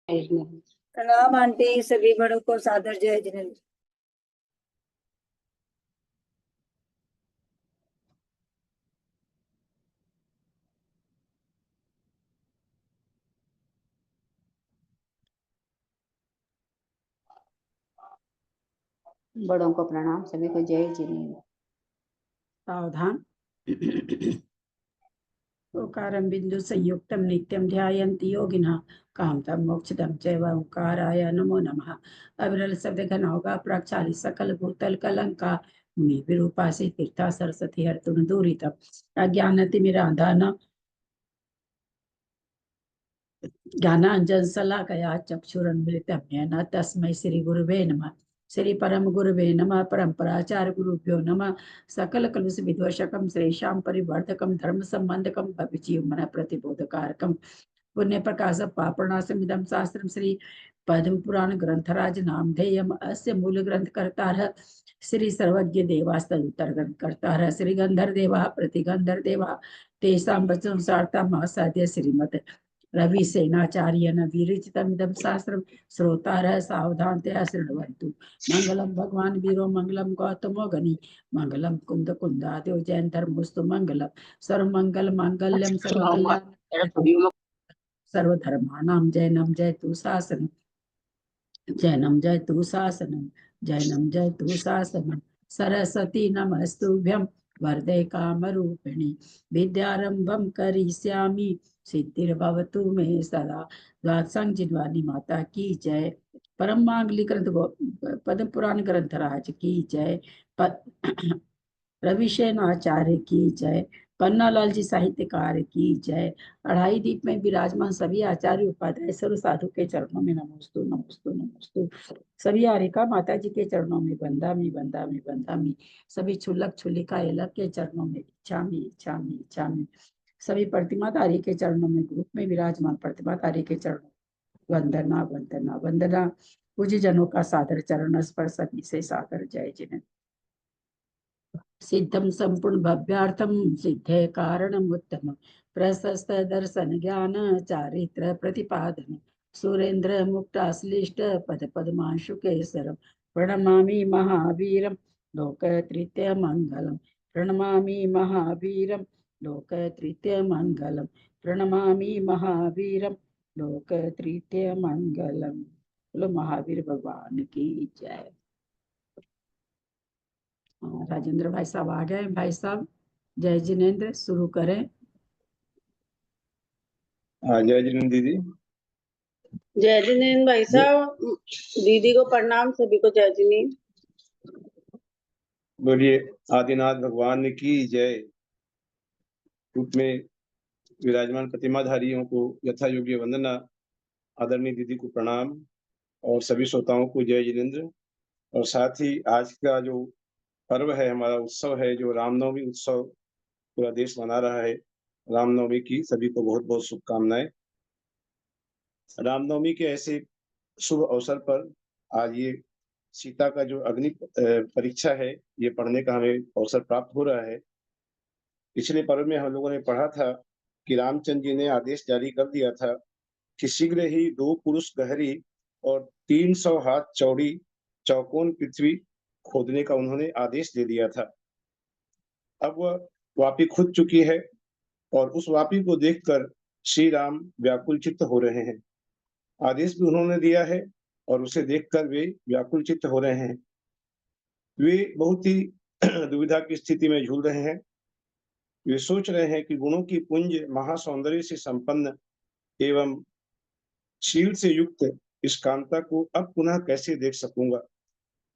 प्रणाम आंटी, सभी बड़ों को सादर जय जिनेंद्र। बड़ों को प्रणाम, सभी को जय जिनेंद्र। सावधान। ओकारं बिंदु संयुक्तम नित्यम ध्यायन्ति योगिनः कामदं मोक्षदं चैव ओंकाराय नमो नमः। अविरल शब्द घन होगा प्रक्षाली सकल भूतल कलंका मुनि विरूपासी तीर्था सरस्वती हर्तुन दूरितम अज्ञानतिमिरांधान ज्ञानांजन शलाकया चक्षुरुन्मिलितं येन तस्मै श्री गुरुवे नमः। श्री परम गुरुवे नमः। परम्पराचार्य गुरुभ्यो नमः। सकल कलुष विद्वशकम श्रेषां परिवर्धकम धर्म संबंधकम भविजीवमन प्रतिबोधकारकम पुण्य प्रकाश पापणासमिदं शास्त्रम श्री पद्म पुराण ग्रंथराज नामधेयम अस्य मूल ग्रंथ कर्तारः श्री सर्वज्ञ देवास्तदुत्तर ग्रंथ कर्तारः श्री गंधर देवा प्रतिगंधर देवा तेषां वचनं सार्थम असाध्य श्रीमत् रवि सेनाचार्य न विरचितमिदं शास्त्रं श्रोतारः सावधानतया शृण्वन्तु। मंगलम भगवान वीरो मंगलम गौतमो गनि मंगलम कुंद कुंदाद्यो जैन धर्मोस्तु मंगलम सर्वमंगल मांगल्यम सर्वकल्याण सर्वधर्माणां जैनम जयतु शासनम जैनम जयतु शासनम जैनम जयतु शासनम सरस्वती नमस्तुभ्यं वरदे कामरूपिणी विद्यारंभं करिष्यामि सिद्धिर्भवतु मे सदा। द्वादशांग जिनवानी माता की जय। परम मांगली ग्रंथ पद्म पुराण ग्रंथराज की जय। रविशेन आचार्य की जय। पन्नालाल जी साहित्यकार की जय। अढ़ाई दीप में विराजमान सभी आचार्य उपाध्याय सर्व साधु के चरणों में नमोस्तु नमोस्तु नमोस्तु। सभी आरिका माता जी के चरणों में बंदामी बंदामी बंदामी। सभी छुल्लक छुल्लिका एलक के चरणों में इच्छामी इच्छामी इच्छामी। सभी प्रतिमा धारी के चरणों में ग्रुप में विराजमान प्रतिमा धारी के चरणों वंदना वंदना वंदना। पूज्य जनों का सादर चरण स्पर्श से सादर जय जिनेंद्र। सिद्धम संपूर्ण भव्यार्थम सिद्धे कारणम उत्तम प्रशस्त दर्शन ज्ञान चारित्र प्रतिपादन सुरेंद्र मुक्ताश्लिष्ट पद पद्मांशु केसरम प्रणमामि महावीरम लोक तृतीय मंगलम प्रणमामि महावीरम लोक तृतीय मंगलम प्रणमामि महावीरम लोक तृतीय मंगलम। बोलो महावीर भगवान की जय। राजेंद्र भाई साहब आ गए। भाई साहब जय जिनेंद्र शुरू करें। जय जिनेंद्र दीदी। जय जिनेंद्र भाई साहब। दीदी को प्रणाम, सभी को जय जिनेंद्र। बोलिए आदिनाथ भगवान की जय। रूप में विराजमान प्रतिमाधारियों को यथा योग्य वंदना। आदरणीय दीदी को प्रणाम और सभी श्रोताओं को जय जिनेंद्र। और साथ ही आज का जो पर्व है, हमारा उत्सव है, जो रामनवमी उत्सव पूरा देश मना रहा है, रामनवमी की सभी को बहुत बहुत शुभकामनाएं। रामनवमी के ऐसे शुभ अवसर पर आज ये सीता का जो अग्नि परीक्षा है, ये पढ़ने का हमें अवसर प्राप्त हो रहा है। पिछले पर्व में हम लोगों ने पढ़ा था कि रामचंद्र जी ने आदेश जारी कर दिया था कि शीघ्र ही 2 पुरुष गहरी और 300 हाथ चौड़ी चौकोन पृथ्वी खोदने का उन्होंने आदेश दे दिया था। अब वह वापी खुद चुकी है और उस वापी को देखकर श्री राम व्याकुल चित्त हो रहे हैं। आदेश भी उन्होंने दिया है और उसे देखकर वे व्याकुल चित्त हो रहे हैं। वे बहुत ही दुविधा की स्थिति में झूल रहे हैं। वे सोच रहे हैं कि गुणों की पुंज महासौंदर्य से संपन्न एवं शील से युक्त इस कांता को अब पुनः कैसे देख सकूंगा।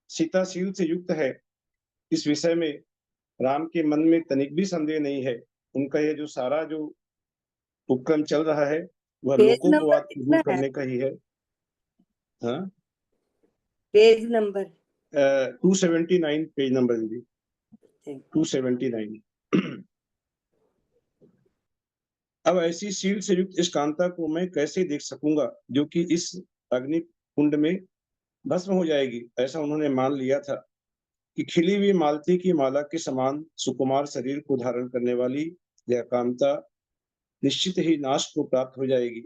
सीता शील से युक्त है, इस विषय में राम के मन में तनिक भी संदेह नहीं है। उनका ये जो सारा जो उपक्रम चल रहा है वह लोगों को दूर करने का ही है। हाँ, पेज नंबर 279 पेज नंबर दीदी 279। अब ऐसी शील से युक्त इस कांता को मैं कैसे देख सकूंगा जो कि इस अग्नि कुंड में भस्म हो जाएगी। ऐसा उन्होंने मान लिया था कि खिली हुई मालती की माला के समान सुकुमार शरीर को धारण करने वाली यह कांता निश्चित ही नाश को प्राप्त हो जाएगी।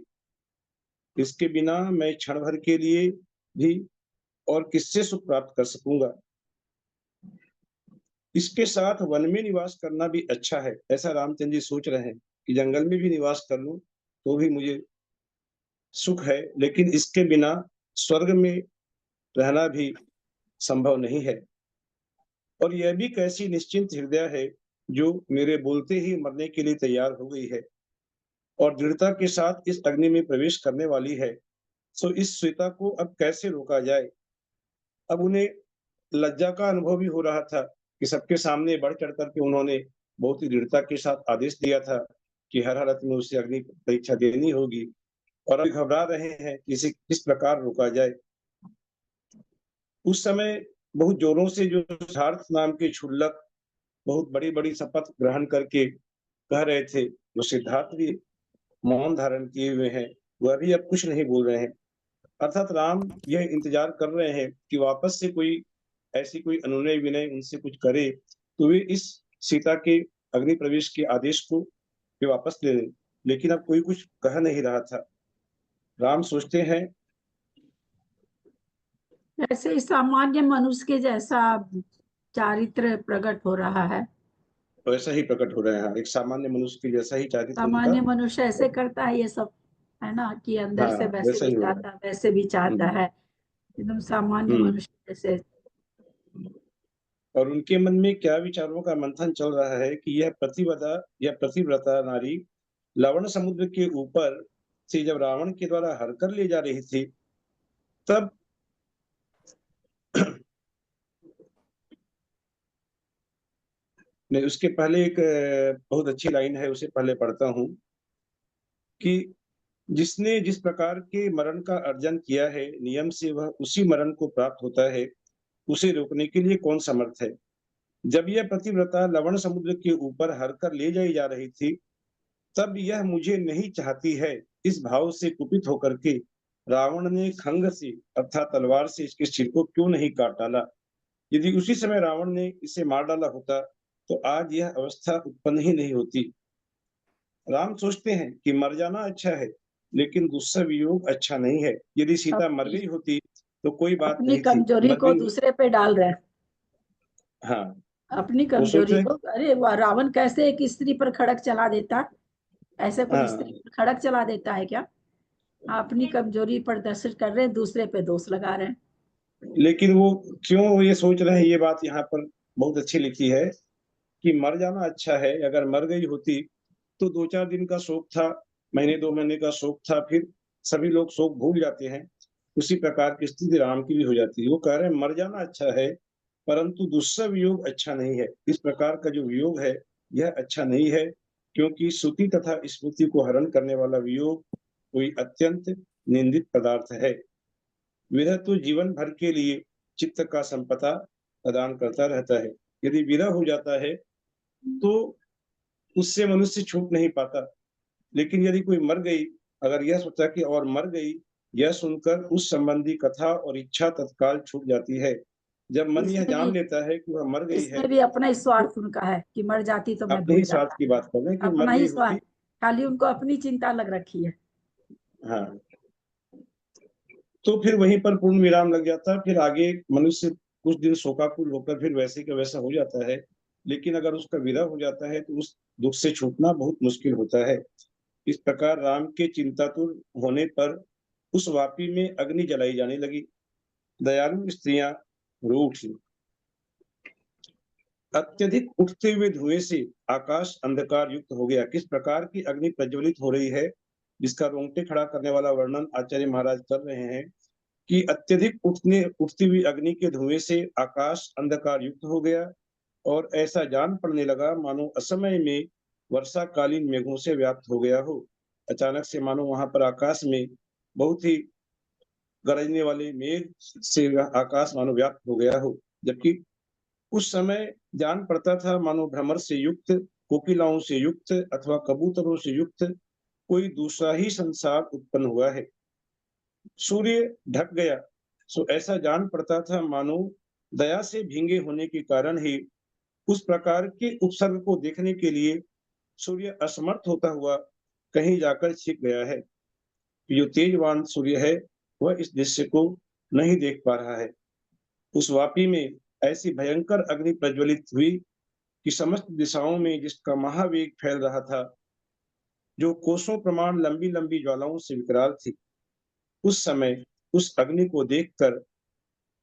इसके बिना मैं क्षण भर के लिए भी और किससे सुख प्राप्त कर सकूंगा। इसके साथ वन में निवास करना भी अच्छा है। ऐसा रामचंद्र जी सोच रहे हैं कि जंगल में भी निवास कर लूं तो भी मुझे सुख है, लेकिन इसके बिना स्वर्ग में रहना भी संभव नहीं है। और यह भी कैसी निश्चिंत हृदय है जो मेरे बोलते ही मरने के लिए तैयार हो गई है और दृढ़ता के साथ इस अग्नि में प्रवेश करने वाली है। सो इस सीता को अब कैसे रोका जाए। अब उन्हें लज्जा का अनुभव भी हो रहा था कि सबके सामने बढ़ चढ़ करके उन्होंने बहुत ही दृढ़ता के साथ आदेश दिया था कि हर हालत में उसे अग्नि परीक्षा देनी होगी, और अब घबरा रहे हैं कि इसे किस प्रकार रोका जाए। उस समय बहुत जोरों से जो सिद्धार्थ नाम के क्षुल्लक बहुत बड़ी बड़ी शपथ ग्रहण करके कह रहे थे, वो सिद्धार्थ भी मौन धारण किए हुए हैं, वह भी अब कुछ नहीं बोल रहे हैं। अर्थात राम यह इंतजार कर रहे हैं कि वापस से कोई ऐसी कोई अनुनय विनय उनसे कुछ करे तो वे इस सीता के अग्नि प्रवेश के आदेश को वे वापस ले लें, लेकिन अब कोई कुछ कह नहीं रहा था। राम सोचते हैं ऐसे ही सामान्य मनुष्य के जैसा चारित्र प्रकट हो रहा है। वैसा ही प्रकट हो रहे हैं। एक सामान्य मनुष्य के जैसा ही चारित्र उनका, सामान्य मनुष्य ऐसे करता है ये सब, है ना, कि अंदर से हाँ वैसे वैसा भी ही हो रहा चाहता वैसे भी चाहता है। है, एकदम सामान्य हम्म। मनुष्य जैसे। और उनके मन में क्या विचारों का मंथन चल रहा है कि यह प्रतिव्रता नारी लवण समुद्र के ऊपर से जब रावण के द्वारा हरकर ले जा रही थी, तब नहीं, उसके पहले एक बहुत अच्छी लाइन है, उसे पहले पढ़ता हूँ कि जिसने जिस प्रकार के मरण का अर्जन किया है, नियम से वह उसी मरण को प्राप्त होता है, उसे रोकने के लिए कौन समर्थ है। जब यह पतिव्रता लवण समुद्र के ऊपर हरकर ले जाई जा रही थी, तब यह मुझे नहीं चाहती है, इस भाव से कुपित होकर के रावण ने खंग से अर्थात तलवार से इसके सिर को क्यों नहीं काट डाला। यदि उसी समय रावण ने इसे मार डाला होता तो आज यह अवस्था उत्पन्न ही नहीं होती। राम सोचते हैं कि मर जाना अच्छा है, लेकिन दुस्सह वियोग अच्छा नहीं है। यदि सीता मर अपनी गई होती तो कोई बात अपनी नहीं थी, कमजोरी मर को गई। दूसरे पे डाल रहे हैं। हाँ, अपनी वो सोच कमजोरी रहे। को, अरे वाह, रावण कैसे एक स्त्री पर खड़क चला देता है? ऐसे कोई स्त्री हाँ, पर खड़क चला देता है क्या? अपनी कमजोरी प्रदर्शित कर रहे हैं, दूसरे पे दोष लगा रहे हैं। लेकिन वो क्यों ये सोच रहे हैं, ये बात यहाँ पर बहुत अच्छी लिखी है कि मर जाना अच्छा है। अगर मर गई होती तो 2-4 दिन का शोक था, महीने 2 महीने का शोक था, फिर सभी लोग शोक भूल जाते हैं। उसी प्रकार की स्थिति राम की भी हो जाती है। वो कह रहे हैं मर जाना अच्छा है, परंतु दुस्सह वियोग अच्छा नहीं है। इस प्रकार का जो वियोग है यह अच्छा नहीं है, क्योंकि श्रुति तथा स्मृति को हरण करने वाला वियोग कोई अत्यंत निंदित पदार्थ है। विरह तो जीवन भर के लिए चित्त का संपदा प्रदान करता रहता है। यदि विरह हो जाता है तो उससे मनुष्य छूट नहीं पाता। लेकिन यदि कोई मर गई, अगर यह सोचा कि और मर गई, यह सुनकर उस संबंधी कथा और इच्छा तत्काल छूट जाती है। जब मन यह इसमें भी जान लेता है कि वह मर गई है, इसमें भी अपना ही स्वार्थ उनका है कि मर जाती तो मैं अपने ही भूल स्वार्थ जाता। की बात कर रहे हैं कि अपना मर ही गई स्वार्थ, होती। खाली उनको अपनी चिंता लग रखी है। हाँ, तो फिर वहीं पर पूर्ण विराम लग जाता। फिर आगे मनुष्य कुछ दिन शोकाकुल होकर फिर वैसे का वैसा हो जाता है, लेकिन अगर उसका विरह हो जाता है तो उस दुख से छूटना बहुत मुश्किल होता है। इस प्रकार राम के चिंतातुर होने पर उस वापी में अग्नि जलाई जाने लगी। दयालु स्त्रियां रो उठी। अत्यधिक उठते हुए धुएं से आकाश अंधकार युक्त हो गया। किस प्रकार की अग्नि प्रज्वलित हो रही है, जिसका रोंगटे खड़ा करने वाला वर्णन आचार्य महाराज कर रहे हैं कि अत्यधिक उठती हुई अग्नि के धुएं से आकाश अंधकार युक्त हो गया और ऐसा जान पड़ने लगा मानो असमय में वर्षाकालीन मेघों से व्याप्त हो गया हो। अचानक से मानो वहां पर आकाश में बहुत ही गरजने वाले मेघ से आकाश मानो व्याप्त हो गया हो। जबकि उस समय जान पड़ता था मानो भ्रमर से युक्त, कोकिलाओं से युक्त अथवा कबूतरों से युक्त कोई दूसरा ही संसार उत्पन्न हुआ है। सूर्य ढक गया, सो ऐसा जान पड़ता था मानो दया से भींगे होने के कारण ही उस प्रकार के उपसर्ग को देखने के लिए सूर्य असमर्थ होता हुआ कहीं जाकर छिप गया है। कि जो तेजवान सूर्य है वह इस दृश्य को नहीं देख पा रहा है। उस वापी में ऐसी भयंकर अग्नि प्रज्वलित हुई कि समस्त दिशाओं में जिसका महावेग फैल रहा था, जो कोसों प्रमाण लंबी लंबी ज्वालाओं से विकराल थी। उस समय उस अग्नि को देखकर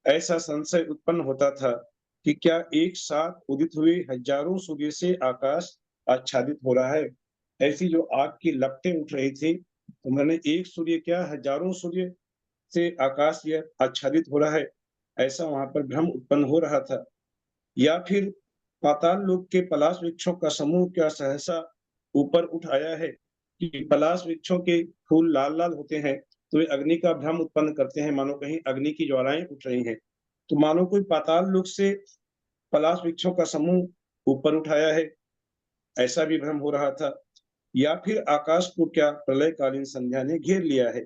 ऐसा संशय उत्पन्न होता था कि क्या एक साथ उदित हुए हजारों सूर्य से आकाश आच्छादित हो रहा है। ऐसी जो आग की लपटें उठ रही थी, तो मैंने एक सूर्य क्या हजारों सूर्य से आकाश यह आच्छादित हो रहा है, ऐसा वहां पर भ्रम उत्पन्न हो रहा था। या फिर पाताल लोक के पलाश वृक्षों का समूह क्या सहसा ऊपर उठ आया है कि पलाश वृक्षों के फूल लाल लाल होते हैं, तो वे अग्नि का भ्रम उत्पन्न करते हैं, मानो कहीं अग्नि की ज्वालाएं उठ रही हैं। तो मानो कोई पाताल लोक से पलाश वृक्षों का समूह ऊपर उठाया है, ऐसा भी भ्रम हो रहा था। या फिर आकाश को क्या प्रलयकालीन संध्या ने घेर लिया है।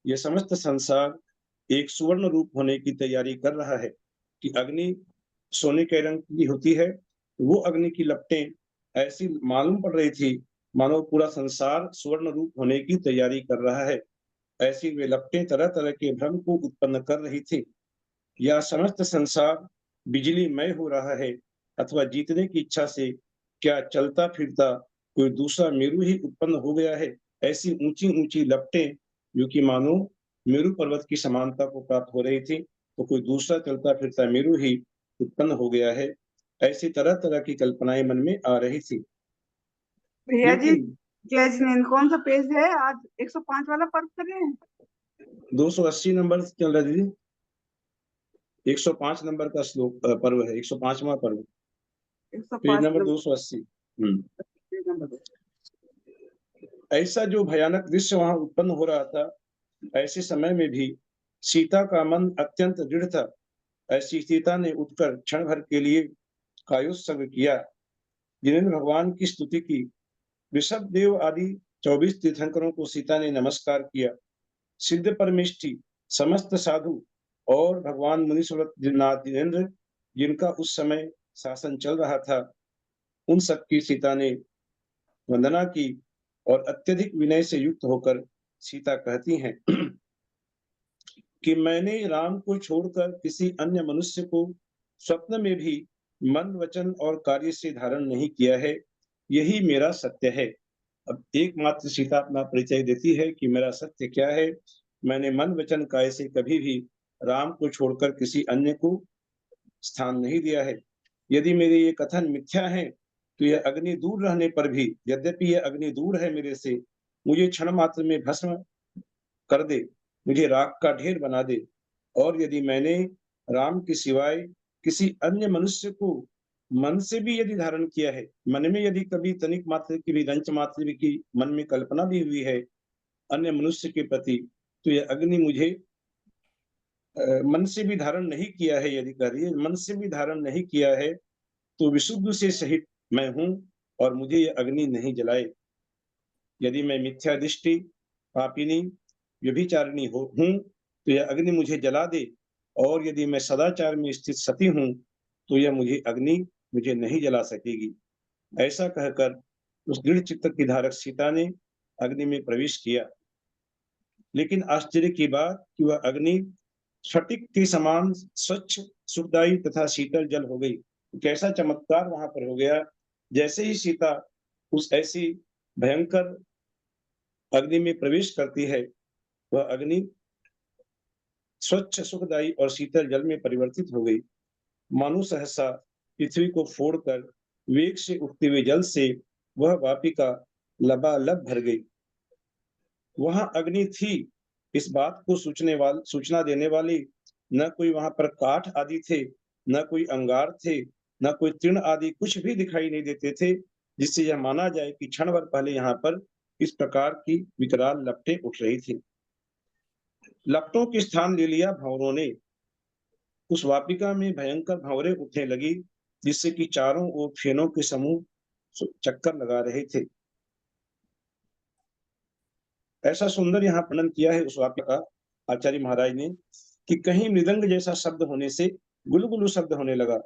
यह समस्त संसार एक सुवर्ण रूप होने की तैयारी कर रहा है कि अग्नि सोने के रंग की होती है। वो अग्नि की लपटें ऐसी मालूम पड़ रही थी मानो पूरा संसार स्वर्ण रूप होने की तैयारी कर रहा है। ऐसी वे लपटें तरह तरह के भ्रम को उत्पन्न कर रही थी। या समस्त संसार बिजलीमय हो रहा है, अथवा जीतने की इच्छा से क्या चलता फिरता कोई दूसरा मेरू ही उत्पन्न हो गया है। ऐसी ऊंची ऊंची लपटें जो कि मानो मेरू पर्वत की समानता को प्राप्त हो रही थी, तो कोई दूसरा चलता फिरता मेरू ही उत्पन्न हो गया है। ऐसी तरह तरह की कल्पनाएं मन में आ रही थी। भैया जी, लेकिन जय जिनेंद्र कौन सा पेज है? आज 105 वाला पर्व कर रहे हैं। 280 नंबर चल रहा है दीदी। 105 नंबर का श्लोक पर्व है, 105वां पर्व, पेज 105 नंबर 280। ऐसा जो भयानक दृश्य वहां उत्पन्न हो रहा था, ऐसे समय में भी सीता का मन अत्यंत दृढ़ था। ऐसी सीता ने उठकर क्षण भर के लिए कायोत्सर्ग किया, जिनेंद्र भगवान की स्तुति की। ऋषभ देव आदि 24 तीर्थंकरों को सीता ने नमस्कार किया। सिद्ध परमेष्ठी, समस्त साधु और भगवान मुनीश्वर जिनेंद्र, जिनका उस समय शासन चल रहा था, उन सबकी सीता ने वंदना की और अत्यधिक विनय से युक्त होकर सीता कहती हैं कि मैंने राम को छोड़कर किसी अन्य मनुष्य को स्वप्न में भी मन वचन और कार्य से धारण नहीं किया है, यही मेरा सत्य है। अब एकमात्र सीता अपना परिचय देती है कि मेरा सत्य क्या है। मैंने मन वचन काय से कभी भी राम को छोड़कर किसी अन्य को स्थान नहीं दिया है। यदि मेरे ये कथन मिथ्या है, तो यह अग्नि दूर रहने पर भी, यद्यपि यह अग्नि दूर है मेरे से, मुझे क्षण मात्र में भस्म कर दे, मुझे राख का ढेर बना दे। और यदि मैंने राम के सिवाय किसी अन्य मनुष्य को मन से भी यदि धारण किया है, मन में यदि कभी तनिक मात्र की भी, रंच मात्र की मन में कल्पना भी हुई है अन्य मनुष्य के प्रति, तो यह अग्नि मुझे मन से भी धारण नहीं किया है। यदि कह रही है मन से भी धारण नहीं किया है, तो विशुद्ध से सहित मैं हूं और मुझे यह अग्नि नहीं जलाए। यदि मैं मिथ्या दृष्टि, पापिनी, व्यभिचारिणी हूं, तो यह अग्नि मुझे जला दे। और यदि मैं सदाचार में स्थित सती हूं, तो यह अग्नि मुझे नहीं जला सकेगी। ऐसा कहकर उस दृढ़ चित्त की धारक सीता ने अग्नि में प्रवेश किया। लेकिन आश्चर्य की बात कि वह अग्नि स्फटिक के समान स्वच्छ, सुखदायी तथा शीतल जल हो गई। कैसा चमत्कार वहां पर हो गया। जैसे ही सीता उस ऐसी भयंकर अग्नि में प्रवेश करती है, वह अग्नि स्वच्छ, सुखदायी और शीतल जल में परिवर्तित हो गई। मानो सहसा पृथ्वी को फोड़कर वेग से उठते हुए जल से वह वापिका लबालब भर गई। वहां अग्नि थी, इस बात को सूचना देने वाली न कोई वहां पर काठ आदि थे, न कोई अंगार थे, न कोई तृण आदि कुछ भी दिखाई नहीं देते थे, जिससे यह माना जाए कि क्षण भर पहले यहाँ पर इस प्रकार की विकराल लपटें उठ रही थी। लपटों के स्थान ले लिया भंवरों ने। उस वापिका में भयंकर भंवरें उठने लगी, जिससे कि चारों ओर फेनों के समूह चक्कर लगा रहे थे। ऐसा सुंदर यहाँ वर्णन किया है उस वापिका का आचार्य महाराज ने कि कहीं मृदंग जैसा शब्द होने से गुलगुलु शब्द होने लगा,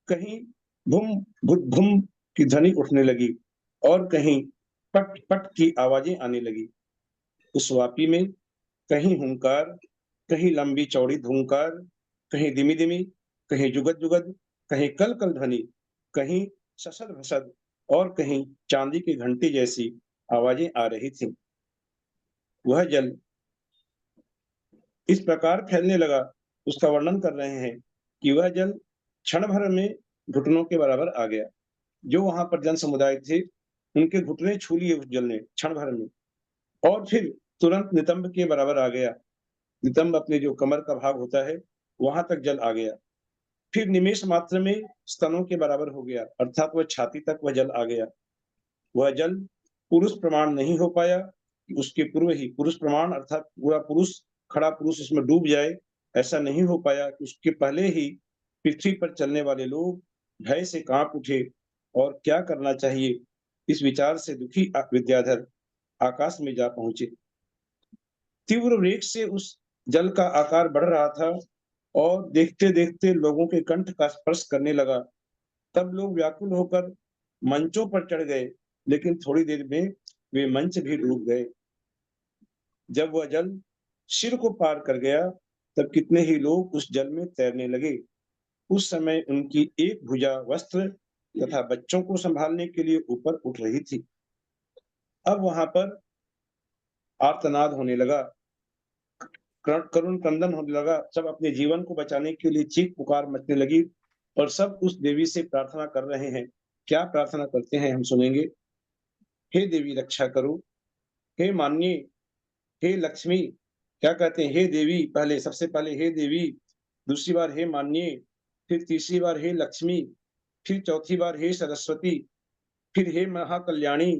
कहीं भूम भूम की ध्वनि उठने लगी और कहीं पट पट की आवाजें आने लगी। उस वापी में कहीं हुंकार, कहीं लंबी चौड़ी धुंकार, कहीं दिमी दिमी, कहीं जुगद जुगद, कहीं कल कल ध्वनि, कहीं ससद भसद और कहीं चांदी की घंटी जैसी आवाजें आ रही थीं। वह जल इस प्रकार फैलने लगा, उसका वर्णन कर रहे हैं कि वह जल क्षण भर में घुटनों के बराबर आ गया। जो वहां पर जन समुदाय थे, उनके घुटने छू लिए उस जल ने क्षण भर में, और फिर तुरंत नितंब के बराबर आ गया। नितंब अपने जो कमर का भाग होता है, वहां तक जल आ गया। फिर निमेष मात्र में स्तनों के बराबर हो गया, अर्थात वह छाती तक वह जल आ गया। वह जल पुरुष प्रमाण नहीं हो पाया, उसके पूर्व ही पुरुष प्रमाण अर्थात पूरा पुरुष, खड़ा पुरुष उसमें डूब जाए, ऐसा नहीं हो पाया कि उसके पहले ही पृथ्वी पर चलने वाले लोग भय से कांप उठे और क्या करना चाहिए, इस विचार से दुखी विद्याधर आकाश में जा पहुंचे। तीव्र वेग से उस जल का आकार बढ़ रहा था और देखते देखते लोगों के कंठ का स्पर्श करने लगा। तब लोग व्याकुल होकर मंचों पर चढ़ गए, लेकिन थोड़ी देर में वे मंच भी डूब गए। जब वह जल सिर को पार कर गया, तब कितने ही लोग उस जल में तैरने लगे। उस समय उनकी एक भुजा वस्त्र तथा बच्चों को संभालने के लिए ऊपर उठ रही थी। अब वहां पर आर्तनाद होने लगा, करुण क्रंदन होने लगा। सब अपने जीवन को बचाने के लिए चीख पुकार मचने लगी और सब उस देवी से प्रार्थना कर रहे हैं। क्या प्रार्थना करते हैं हम सुनेंगे। हे देवी रक्षा करो, हे मान्य, हे लक्ष्मी। क्या कहते हैं, हे देवी, पहले सबसे पहले हे देवी, दूसरी बार हे मान्य, फिर तीसरी बार हे लक्ष्मी, फिर चौथी बार हे सरस्वती, फिर हे महाकल्याणी,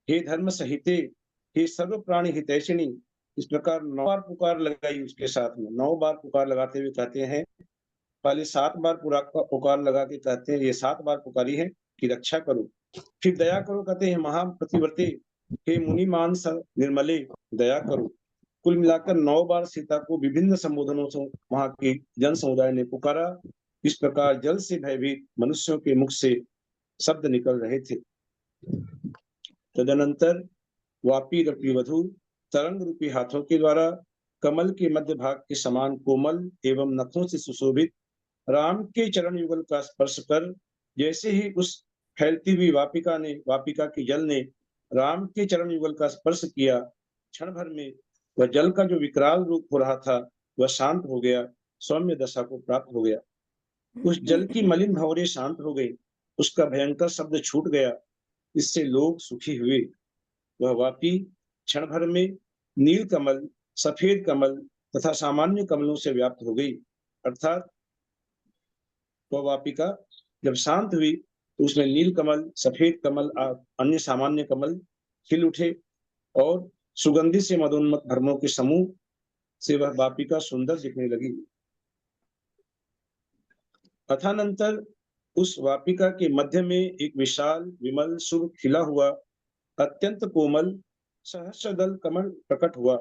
हे धर्म सहिते, हे सर्व प्राणी हितैषिणी। इस प्रकार 9 बार पुकार लगाई उसके साथ में। 9 बार पुकार लगाते हुए कहते हैं, पहले 7 बार पूरा पुकार लगा के कहते हैं, ये 7 बार पुकारी है कि रक्षा करो। फिर दया करो कहते हैं, महाप्रतिव्रते, हे मुनि मानस निर्मले, दया करो। कुल मिलाकर 9 बार सीता को विभिन्न संबोधनों से वहां के जन समुदाय ने पुकारा। इस प्रकार जल से भयभीत मनुष्यों के मुख से शब्द निकल रहे थे। तदनंतर वापी रूपी वधु तरंग रूपी हाथों के द्वारा कमल के मध्य भाग के समान कोमल एवं नखों से सुशोभित राम के चरण युगल का स्पर्श कर, जैसे ही उस फैलती हुई वापिका के जल ने राम के चरण युगल का स्पर्श किया, क्षण भर में वह जल का जो विकराल रूप हो रहा था वह शांत हो गया, सौम्य दशा को प्राप्त हो गया। उस जल की मलिन भंवरें शांत हो गई, उसका भयंकर शब्द छूट गया। इससे लोग सुखी हुए। वह वापी क्षण भर में नील कमल, सफेद कमल तथा सामान्य कमलों से व्याप्त हो गई। अर्थात वह वापिका जब शांत हुई तो उसमें नील कमल, सफेद कमल, अन्य सामान्य कमल खिल उठे और सुगंधि से मदोन्मत्त भ्रमरों के समूह से वह वापिका सुंदर दिखने लगी। अथानंतर उस वापिका के मध्य में एक विशाल विमल शुभ खिला हुआ अत्यंत कोमल सहस्रदल कमल प्रकट हुआ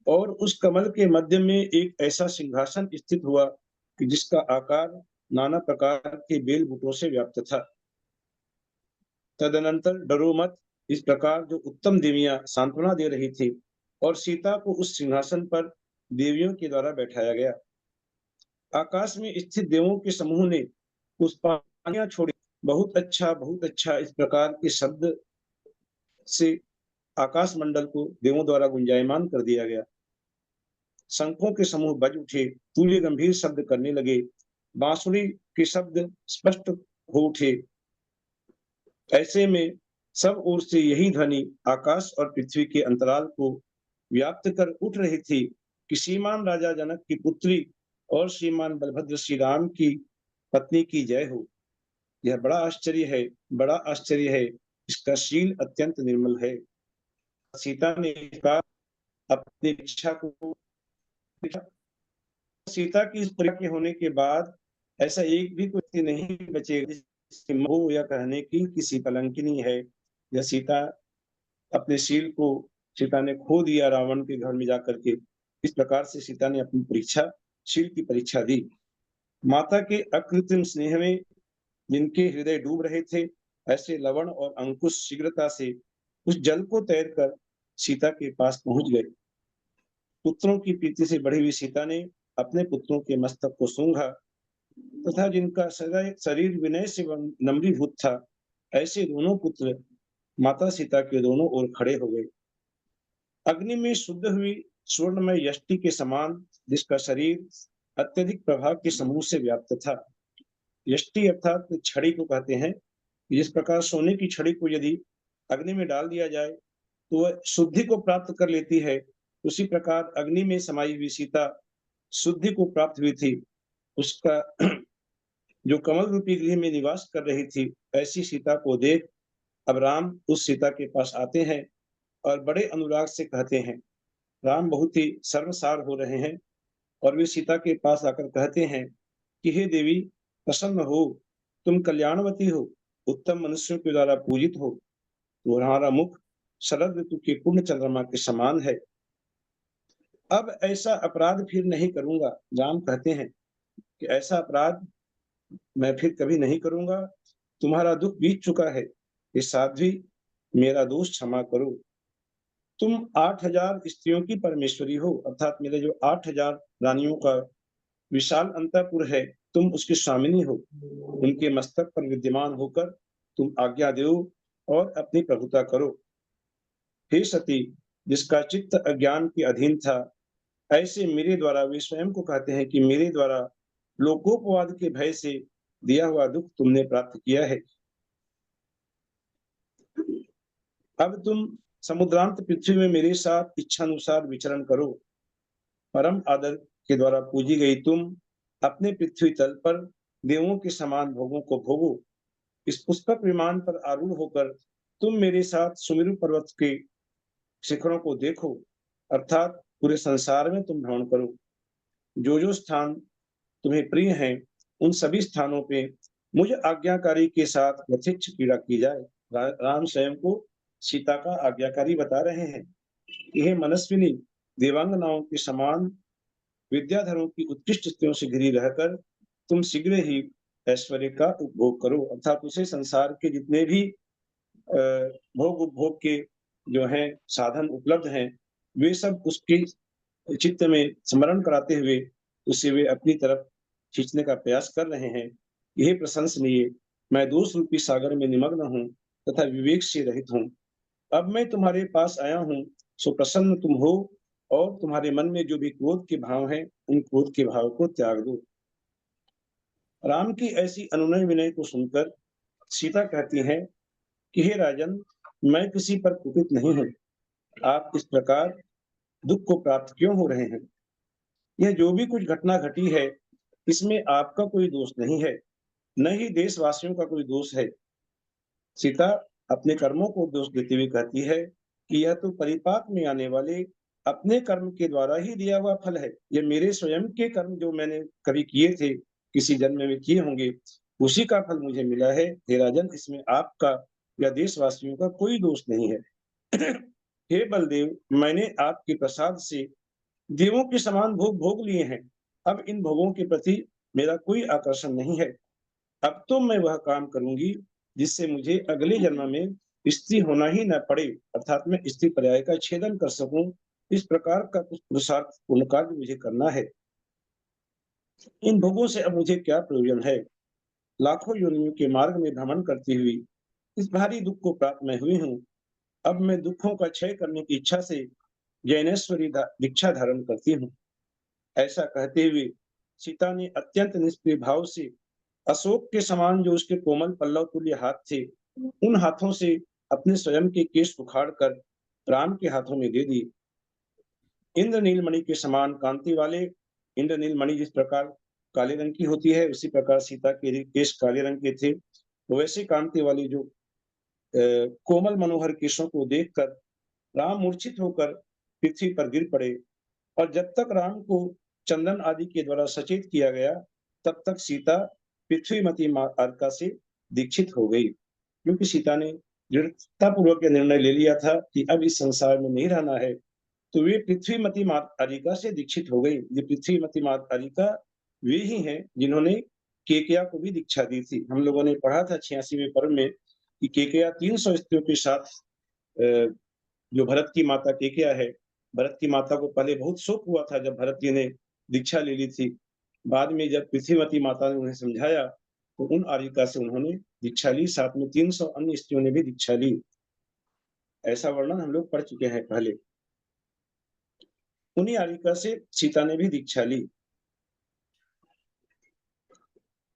और उस कमल के मध्य में एक ऐसा सिंहासन स्थित हुआ कि जिसका आकार नाना प्रकार के बेल बूटों से व्याप्त था। तदनंतर डरो मत, इस प्रकार जो उत्तम देवियां सांत्वना दे रही थी और सीता को उस सिंहासन पर देवियों के द्वारा बैठाया गया। आकाश में स्थित देवों के समूह ने पुष्पांजलियां छोड़ी। बहुत अच्छा, इस प्रकार के शब्द से आकाश मंडल को देवों द्वारा गुंजायमान कर दिया गया। शंखों के समूह बज उठे, तुल्य गंभीर शब्द करने लगे, बांसुरी के शब्द स्पष्ट हो उठे। ऐसे में सब ओर से यही ध्वनि आकाश और पृथ्वी के अंतराल को व्याप्त कर उठ रही थी कि श्रीमान राजा जनक की पुत्री और श्रीमान बलभद्र श्री राम की पत्नी की जय हो। यह बड़ा आश्चर्य है। इसका शील अत्यंत निर्मल है। सीता ने कहा अपनी इच्छा को। सीता की इस परीक्षा के होने के बाद ऐसा एक भी कोई नहीं बचेगा जिसकी मोह या कहने की किसी कलंकिनी है। यह सीता अपने शील को सीता ने खो दिया रावण के घर में जाकर के। इस प्रकार से सीता ने अपनी परीक्षा, शील की परीक्षा दी। माता के अकृत्रिम स्नेह में जिनके हृदय डूब रहे थे, ऐसे लवण और अंकुश शीघ्रता से उस जल को तैरकर सीता के पास पहुंच गए। पुत्रों की प्रीति से बढ़ी हुई सीता ने अपने पुत्रों के मस्तक को सूंघा तथा जिनका शरीर विनय से नम्रीभूत था, ऐसे दोनों पुत्र माता सीता के दोनों ओर खड़े हो गए। अग्नि में शुद्ध हुई स्वर्णमय यष्टि के समान जिसका शरीर अत्यधिक प्रभाव के समूह से व्याप्त था। यष्टि अर्थात छड़ी को कहते हैं। जिस प्रकार सोने की छड़ी को यदि अग्नि में डाल दिया जाए तो वह शुद्धि को प्राप्त कर लेती है, उसी प्रकार अग्नि में समाई हुई सीता शुद्धि को प्राप्त हुई थी। उसका जो कमल रूपी गृह में निवास कर रही थी, ऐसी सीता को देख अब राम उस सीता के पास आते हैं और बड़े अनुराग से कहते हैं। राम बहुत ही सर्वसार हो रहे हैं और वे सीता के पास आकर कहते हैं कि हे देवी, प्रसन्न हो, तुम कल्याणवती हो, उत्तम मनुष्यों के द्वारा पूजित हो, तुम्हारा मुख शरद ऋतु के पूर्ण चंद्रमा के समान है। अब ऐसा अपराध फिर नहीं करूंगा। राम कहते हैं कि ऐसा अपराध मैं फिर कभी नहीं करूंगा। तुम्हारा दुख बीत चुका है, ये साध्वी मेरा दोष क्षमा करो। तुम 8000 स्त्रियों की परमेश्वरी हो, अर्थात मेरे जो 8000 रानियों का विशाल अंतःपुर है, तुम उसकी स्वामिनी हो। उनके मस्तक पर विद्यमान होकर तुम आज्ञा दो और अपनी प्रभुता करो। हे सती, जिसका चित्त अज्ञान के अधीन था, ऐसे मेरे द्वारा, वे स्वयं को कहते हैं कि मेरे द्वारा लोकोपवाद के भय से दिया हुआ दुख तुमने प्राप्त किया है। अब तुम समुद्रांत पृथ्वी में मेरे साथ इच्छानुसार विचरण करो। परम आदर के द्वारा पूजी गई तुम अपने पृथ्वी तल पर देवों के समान भोगों को भोगो। इस पुष्पक विमान पर आरूढ़ होकर तुम मेरे साथ सुमेरु पर्वत के शिखरों को देखो, अर्थात पूरे संसार में तुम भ्रमण करो। जो स्थान तुम्हें प्रिय हैं, उन सभी स्थानों पे मुझ आज्ञाकारी के साथ यथेच्छ क्रीड़ा की जाए। राम स्वयं को सीता का आज्ञाकारी बता रहे हैं। यह मनस्विनी देवांगनाओं के समान विद्याधरों की उत्कृष्ट स्त्रियों से घिरी रहकर तुम शीघ्र ही ऐश्वर्य का उपभोग करो, अर्थात उसे संसार के जितने भी भोग उपभोग के जो हैं साधन उपलब्ध हैं, वे सब उसके चित्त में स्मरण कराते हुए उसे वे अपनी तरफ खींचने का प्रयास कर रहे हैं। यह प्रशंसनीय, मैं दोष रूपी सागर में निमग्न हूँ तथा विवेक से रहित हूँ। अब मैं तुम्हारे पास आया हूँ, सो प्रसन्न तुम हो और तुम्हारे मन में जो भी क्रोध के भाव हैं, उन क्रोध के भाव को त्याग दो। राम की ऐसी अनुनय विनय को सुनकर सीता कहती है कि हे राजन, मैं किसी पर कुपित नहीं हूँ। आप इस प्रकार दुख को प्राप्त क्यों हो रहे हैं? यह जो भी कुछ घटना घटी है, इसमें आपका कोई दोष नहीं है, न ही देशवासियों का कोई दोष है। सीता अपने कर्मों को दोष देते हुए कहती है कि यह तो परिपाक में आने वाले अपने कर्म के द्वारा ही दिया हुआ फल है। यह मेरे स्वयं के कर्म जो मैंने कभी किए थे, किसी जन्म में किए होंगे, उसी का फल मुझे मिला है। हे राजन, इसमें आपका या देशवासियों का कोई दोष नहीं है। हे बलदेव, मैंने आपके प्रसाद से देवों के समान भोग भोग लिए हैं। अब इन भोगों के प्रति मेरा कोई आकर्षण नहीं है। अब तो मैं वह काम करूंगी जिससे मुझे अगले जन्म में स्त्री होना ही न पड़े, अर्थात मैं स्त्री पर्याय का छेदन कर सकूं। इस प्रकार का कुछ पुरुषार्थ पूर्ण कार्य मुझे करना है। इन भोगों से अब मुझे क्या प्रयोजन है? लाखों योनियों के मार्ग में भ्रमण करती हुई इस भारी दुख को प्राप्त मैं हुई हूँ। अब मैं दुखों का क्षय करने की इच्छा से जैनेश्वरी दीक्षा धारण करती हूँ। ऐसा कहते हुए सीता ने अत्यंत निष्प्रिय भाव से अशोक के समान जो उसके कोमल पल्लव तुल्य हाथ थे, उन हाथों से अपने स्वयं के केश उखाड़ कर राम के हाथों में दे दी। इंद्रनील मणि के समान कांति वाले, इंद्रनील मणि जिस प्रकार काले रंग की होती है, उसी प्रकार सीता के केश काले रंग के थे। वैसे कांति वाली जो कोमल मनोहर केशों को देखकर राम मूर्छित होकर पृथ्वी पर गिर पड़े। और जब तक राम को चंदन आदि के द्वारा सचेत किया गया, तब तक सीता पृथ्वीमती मां अर्का से दीक्षित हो गई, क्योंकि सीता ने दृढ़ता पूर्वक निर्णय ले लिया था कि अब इस संसार में नहीं रहना है। तो वे पृथ्वीमती मां अरिका से दीक्षित हो गई। ये पृथ्वीमती मां अरिका वे ही हैं जिन्होंने केकया को भी दीक्षा दी थी। हम लोगों ने पढ़ा था 86वें पर्व में कि केकया 300 स्त्रियों के साथ जो भरत की माता केकया है, भरत की माता को पहले बहुत शोक हुआ था जब भरत जी ने दीक्षा ले ली थी। बाद में जब पृथ्वीवती माता ने उन्हें समझाया तो उन आर्यिका से उन्होंने दीक्षा ली, साथ में 300 अन्य स्त्रियों ने भी दीक्षा ली। ऐसा वर्णन हम लोग पढ़ चुके हैं पहले। उन्हीं आर्यिका से सीता ने भी दीक्षा ली।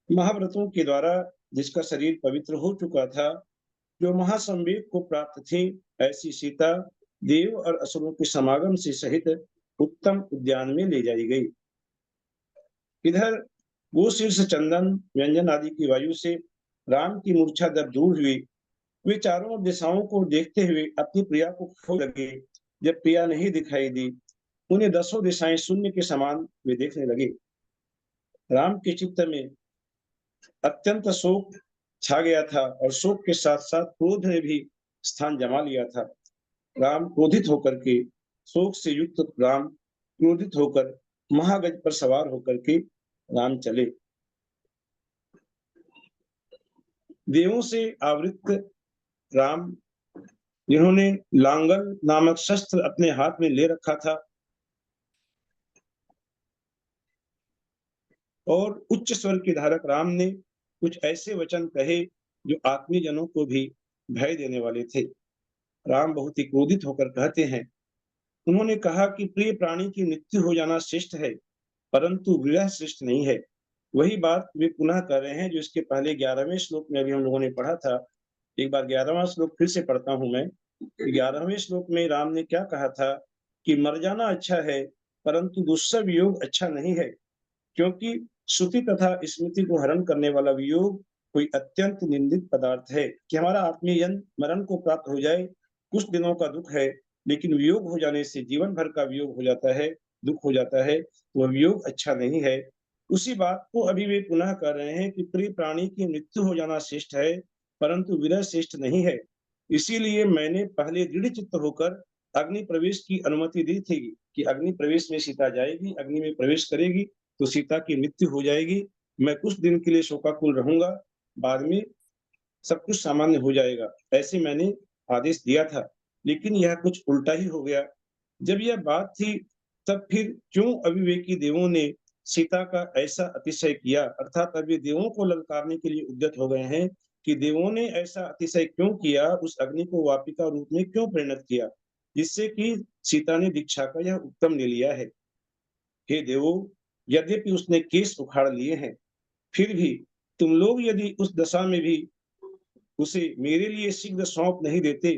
महाव्रतों के द्वारा जिसका शरीर पवित्र हो चुका था, जो महासंवेग को प्राप्त थी, ऐसी सीता देव और असुरों के समागम से सहित उत्तम उद्यान में ले जाई गई। इधर गोशीर्ष चंदन व्यंजन आदि की वायु से राम की मूर्छा जब दूर हुई, वे चारों दिशाओं को देखते हुए अपनी प्रिया को खो लगे। जब प्रिया नहीं दिखाई दी, उन्हें दसों दिशाएं शून्य के समान वे देखने लगे। राम के चित्त में अत्यंत शोक छा गया था और शोक के साथ साथ क्रोध ने भी स्थान जमा लिया था। राम क्रोधित होकर के, शोक से युक्त राम क्रोधित होकर महागज पर सवार होकर के राम चले। देवों से आवृत राम, जिन्होंने लांगल नामक शस्त्र अपने हाथ में ले रखा था और उच्च स्वर के धारक राम ने कुछ ऐसे वचन कहे जो आत्मीय जनों को भी भय देने वाले थे। राम बहुत ही क्रोधित होकर कहते हैं, उन्होंने कहा कि प्रिय प्राणी की मृत्यु हो जाना श्रेष्ठ है, परंतु विरह श्रेष्ठ नहीं है। वही बात वे पुनः कर रहे हैं जो इसके पहले 11वें श्लोक में अभी हम लोगों ने पढ़ा था। एक बार 11वां श्लोक फिर से पढ़ता हूं मैं। 11वें श्लोक में राम ने क्या कहा था कि मर जाना अच्छा है, परंतु दुस्सह वियोग अच्छा नहीं है, क्योंकि श्रुति तथा स्मृति को हरण करने वाला वियोग कोई अत्यंत निंदित पदार्थ है। कि हमारा आत्मीय जन मरण को प्राप्त हो जाए, कुछ दिनों का दुख है, लेकिन वियोग हो जाने से जीवन भर का वियोग हो जाता है, दुख हो जाता है, वह वियोग अच्छा नहीं है। उसी बात को अभी वे पुनः कर रहे हैं कि प्रिय प्राणी की मृत्यु हो जाना श्रेष्ठ है, परंतु विरह श्रेष्ठ नहीं है। इसीलिए मैंने पहले दृढ़ चित्त होकर अग्नि प्रवेश की अनुमति दी थी कि अग्नि प्रवेश में सीता जाएगी, अग्नि में प्रवेश करेगी तो सीता की मृत्यु हो जाएगी। मैं कुछ दिन के लिए शोकाकुल रहूंगा, बाद में सब कुछ सामान्य हो जाएगा, ऐसे मैंने आदेश दिया था। लेकिन यह कुछ उल्टा ही हो गया। जब यह बात थी, तब फिर क्यों अविवेकी देवों ने सीता का ऐसा अतिशय किया, अर्थात अभी देवों को ललकारने के लिए उद्यत हो गए हैं कि देवों ने ऐसा अतिशय क्यों किया, उस अग्नि को वापिका रूप में क्यों परिणत किया, जिससे कि सीता ने दीक्षा का यह उत्तम ले लिया है। हे देवों, यद्यपि उसने केस उखाड़ लिए हैं, फिर भी तुम लोग यदि उस दशा में भी उसे मेरे लिए शीघ्र सौंप नहीं देते,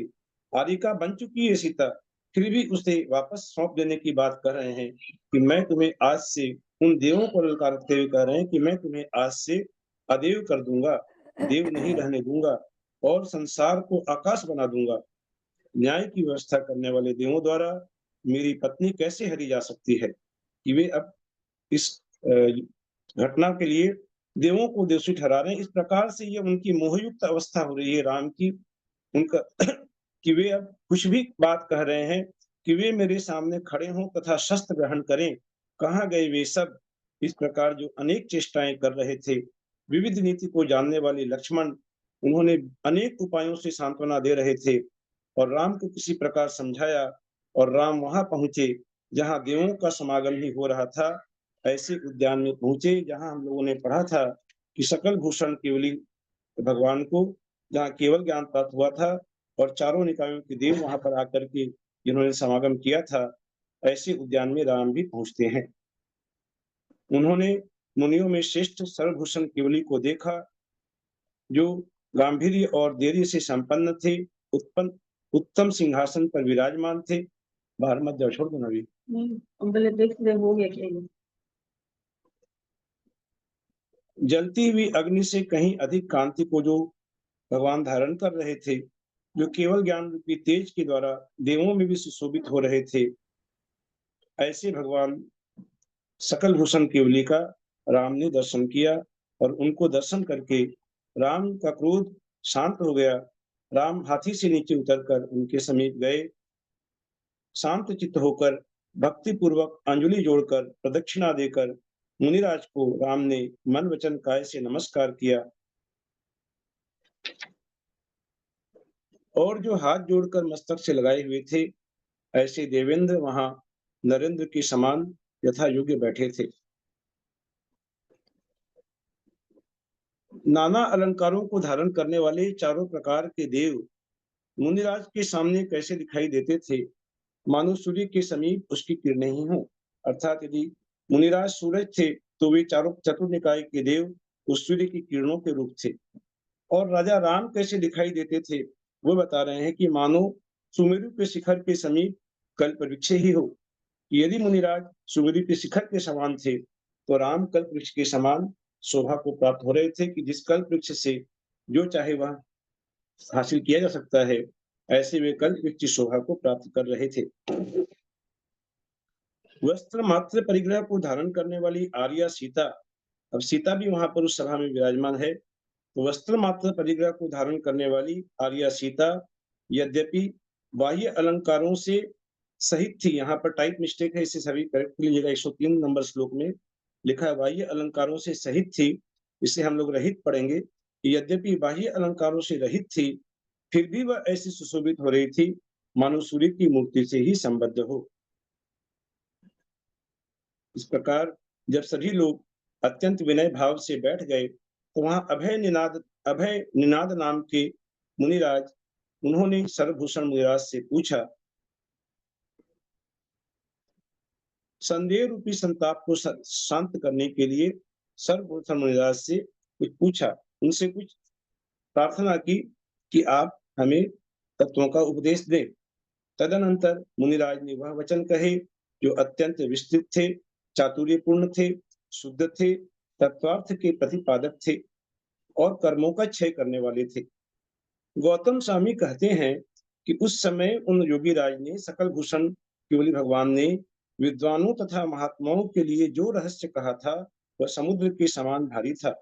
आर्यिका बन चुकी है सीता, फिर भी उसे वापस सौंप देने की बात कर रहे हैं कि मैं तुम्हें आज से, उन देवों को ललकारते हुए कह रहे हैं कि मैं तुम्हें आज से अदेव कर दूंगा, देव नहीं रहने दूंगा और संसार को आकाश बना दूंगा। न्याय की व्यवस्था करने वाले देवों द्वारा मेरी पत्नी कैसे हरी जा सकती है कि वे अब इस घटना के लिए देवों को दोषी ठहरा रहे हैं। इस प्रकार से ये उनकी मोहयुक्त अवस्था हो रही है राम की, उनका कि वे अब कुछ भी बात कह रहे हैं कि वे मेरे सामने खड़े हों तथा शस्त्र ग्रहण करें, कहाँ गए वे सब। इस प्रकार जो अनेक चेष्टाएं कर रहे थे, विविध नीति को जानने वाले लक्ष्मण, उन्होंने अनेक उपायों से सांत्वना दे रहे थे और राम को किसी प्रकार समझाया और राम वहां पहुंचे जहां देवों का समागम ही हो रहा था। ऐसे उद्यान में पहुंचे जहां हम लोगों ने पढ़ा था कि सकल भूषण केवली भगवान को, जहां केवल ज्ञान प्राप्त हुआ था और चारों निकायों के देव वहां पर आकर के जिन्होंने समागम किया था, ऐसे उद्यान में राम भी पहुंचते हैं। उन्होंने मुनियों में श्रेष्ठ सर्वभूषण केवली को देखा, जो गांधीर्य और धैर्य से संपन्न थे, उत्तम सिंहासन पर विराजमान थे। बाहर मत जाओ, छोड़ दो ना अभी। पहले देख ले हो गया क्या ये? जलती हुई अग्नि से कहीं अधिक कांति को जो भगवान धारण कर रहे थे, जो केवल ज्ञान रूपी तेज के द्वारा देवों में भी सुशोभित हो रहे थे, ऐसे भगवान सकल भूषण केवली का राम ने दर्शन किया और उनको दर्शन करके राम का क्रोध शांत हो गया। राम हाथी से नीचे उतरकर उनके समीप गए, शांत चित्त होकर भक्ति पूर्वक अंजलि जोड़कर प्रदक्षिणा देकर मुनिराज को राम ने मन वचन काय से नमस्कार किया। और जो हाथ जोड़कर मस्तक से लगाए हुए थे, ऐसे देवेंद्र वहां नरेंद्र के समान यथा योग्य बैठे थे। नाना अलंकारों को धारण करने वाले चारों प्रकार के देव मुनिराज के सामने कैसे दिखाई देते थे, मानो सूर्य के समीप उसकी किरणें ही हों। अर्थात यदि मुनिराज सूरज थे तो वे चारों चतुर्निकाय के देव उस सूर्य की किरणों के रूप थे। और राजा राम कैसे दिखाई देते थे, वो बता रहे हैं कि मानो सुमेरु के शिखर के समीप कल्प वृक्ष ही हो। यदि मुनिराज सुमेरु के शिखर के समान थे तो राम कल्प वृक्ष के समान शोभा को प्राप्त हो रहे थे कि जिस कल्प वृक्ष से जो चाहे वह हासिल किया जा सकता है, ऐसे वे कल्प वृक्ष की शोभा को प्राप्त कर रहे थे। वस्त्र मात्र परिग्रह को धारण करने वाली आर्या सीता, अब सीता भी वहां पर उस सभा में विराजमान है, तो वस्त्र मात्र परिग्रह को धारण करने वाली आर्या सीता यद्यपि बाह्य अलंकारों से सहित थी, यहाँ पर टाइप मिस्टेक है, इसे सभी करेक्ट लीजिएगा। 103 नंबर श्लोक में लिखा है बाह्य अलंकारों से सहित थी, इसे हम लोग रहित पढ़ेंगे। यद्यपि बाह्य अलंकारों से रहित थी, फिर भी वह ऐसी सुशोभित हो रही थी मानो सूर्य की मूर्ति से ही संबद्ध हो। इस प्रकार जब सभी लोग अत्यंत विनय भाव से बैठ गए तो वहां अभय निनाद नाम के मुनिराज, उन्होंने सर्वभूषण मुनिराज से पूछा, संदेह रूपी संताप को शांत करने के लिए सर्वभूषण मुनिराज से कुछ पूछा, उनसे कुछ प्रार्थना की कि आप हमें तत्वों का उपदेश दें। तदनंतर मुनिराज ने वह वचन कहे जो अत्यंत विस्तृत थे, चातुर्यपूर्ण थे, शुद्ध थे, तत्वार्थ के प्रतिपादक थे और कर्मों का क्षय करने वाले थे। गौतम स्वामी कहते हैं कि उस समय उन योगी राज ने सकल भूषण केवली भगवान ने विद्वानों तथा महात्माओं के लिए जो रहस्य कहा था वह समुद्र के समान भारी था।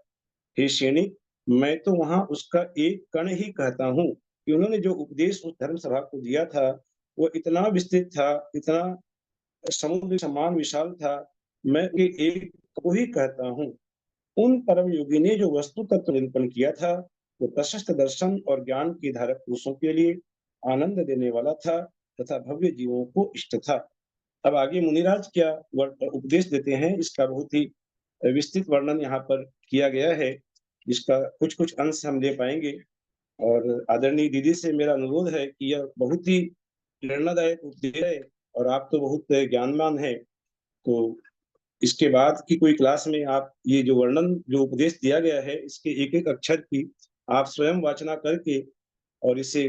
हे सैनिक, मैं तो वहां उसका एक कण ही कहता हूँ कि उन्होंने जो उपदेश उस धर्म सभा को दिया था वो इतना विस्तृत था, इतना समुद्र समान विशाल था, मैं एक को ही कहता हूँ। उन परम योगी ने जो वस्तु तत्व निरूपण किया था वो प्रशस्त दर्शन और ज्ञान के धारक पुरुषों के लिए आनंद देने वाला था तथा भव्य जीवों को इष्ट था। अब आगे मुनिराज क्या उपदेश देते हैं, इसका बहुत ही विस्तृत वर्णन यहाँ पर किया गया है, जिसका कुछ कुछ अंश हम ले पाएंगे। और आदरणीय दीदी से मेरा अनुरोध है कि यह बहुत ही प्रेरणादायक उपदेश है और आप तो बहुत ज्ञानवान है, तो इसके बाद की कोई क्लास में आप ये जो वर्णन जो उपदेश दिया गया है इसके एक एक अक्षर की आप स्वयं वाचना करके और इसे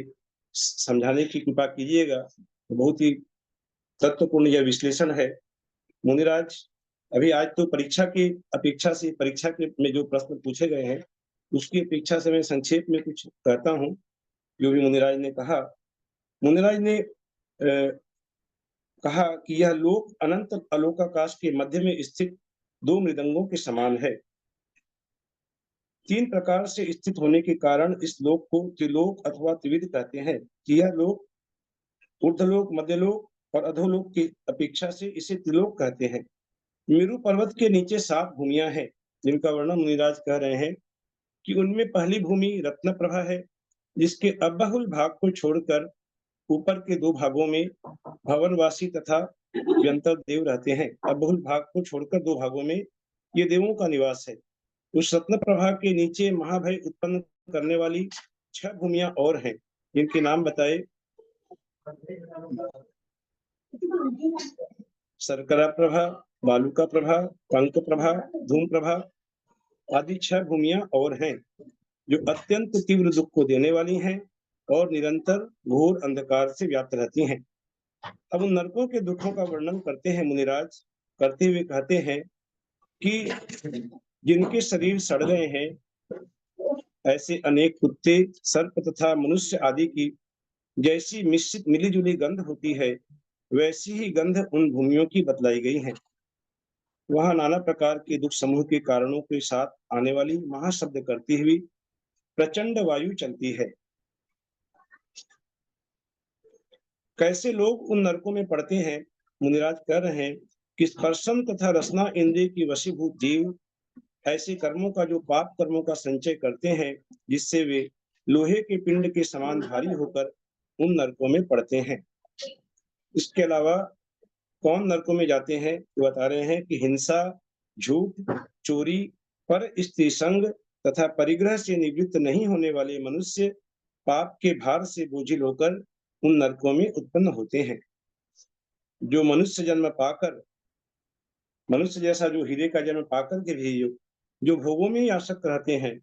समझाने की कृपा कीजिएगा। बहुत ही तत्वपूर्ण यह विश्लेषण है। मुनिराज, अभी आज तो परीक्षा की अपेक्षा से परीक्षा के में जो प्रश्न पूछे गए हैं उसकी अपेक्षा से मैं संक्षेप में कुछ कहता हूँ जो भी मुनिराज ने कहा। मुनिराज ने कहा कि यह लोक अनंत अलोकाकाश के मध्य में स्थित दो मृदंगों के समान है। तीन प्रकार से स्थित होने के कारण इस लोक को त्रिलोक अथवा त्रिविध कहते हैं कि यह लोक ऊर्ध्वलोक, मध्यलोक और अधोलोक की अपेक्षा से इसे त्रिलोक कहते हैं। मेरु पर्वत के नीचे 7 भूमियां हैं जिनका वर्णन मुनिराज कह रहे हैं कि उनमें पहली भूमि रत्न प्रभा है, जिसके अबहुल भाग को छोड़कर ऊपर के 2 भागों में भवनवासी तथा व्यंतर देव रहते हैं। अबहुल भाग को छोड़कर 2 भागों में ये देवों का निवास है। उस रत्न प्रभा के नीचे महाभय उत्पन्न करने वाली 6 भूमियां और हैं, जिनके नाम बताए। शर्करा प्रभा, बालुका प्रभा, पंक प्रभा, धूम प्रभा आदि 6 भूमियां और हैं जो अत्यंत तीव्र दुख को देने वाली हैं और निरंतर घोर अंधकार से व्याप्त रहती हैं। अब उन नरकों के दुखों का वर्णन करते हैं मुनिराज, करते हुए कहते हैं कि जिनके शरीर सड़ गए हैं, ऐसे अनेक कुत्ते, सर्प तथा मनुष्य आदि की जैसी मिश्रित मिलीजुली गंध होती है, वैसी ही गंध उन भूमियों की बतलाई गई है। वहां नाना प्रकार के दुख समूह के कारणों के साथ आने वाली महाशब्द करती हुई प्रचंड वायु चलती है। कैसे लोग उन नरकों में पड़ते हैं, मुनिराज कह रहे हैं कि स्पर्शन तथा रसना इंद्रिय की वशीभूत जीव ऐसे कर्मों का जो पाप कर्मों का संचय करते हैं जिससे वे लोहे के पिंड के समान भारी होकर उन नरकों में पड़ते हैं। इसके अलावा कौन नरकों में जाते हैं, वो बता रहे हैं कि हिंसा, झूठ, चोरी, पर स्त्री संग तथा परिग्रह से निवृत्त नहीं होने वाले मनुष्य पाप के भार से बोझिल होकर उन नरकों में उत्पन्न होते हैं। जो मनुष्य जन्म पाकर, मनुष्य जैसा जो हीरे का जन्म पाकर के भी जो भोगों में ही आसक्त रहते हैं,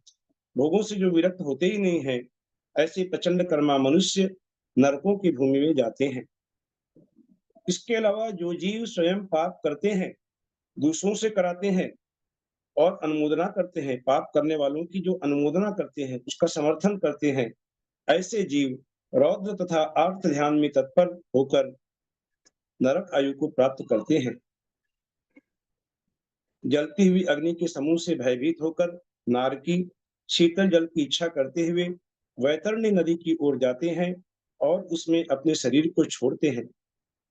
भोगों से जो विरक्त होते ही नहीं है, ऐसे प्रचंड कर्मा मनुष्य नरकों की भूमि में जाते हैं। इसके अलावा जो जीव स्वयं पाप करते हैं, दूसरों से कराते हैं और अनुमोदना करते हैं, पाप करने वालों की जो अनुमोदना करते हैं, उसका समर्थन करते हैं, ऐसे जीव रौद्र तथा आर्त ध्यान में तत्पर होकर नरक आयु को प्राप्त करते हैं। जलती हुई अग्नि के समूह से भयभीत होकर नारकी शीतल जल की इच्छा करते हुए वैतरणी नदी की ओर जाते हैं और उसमें अपने शरीर को छोड़ते हैं।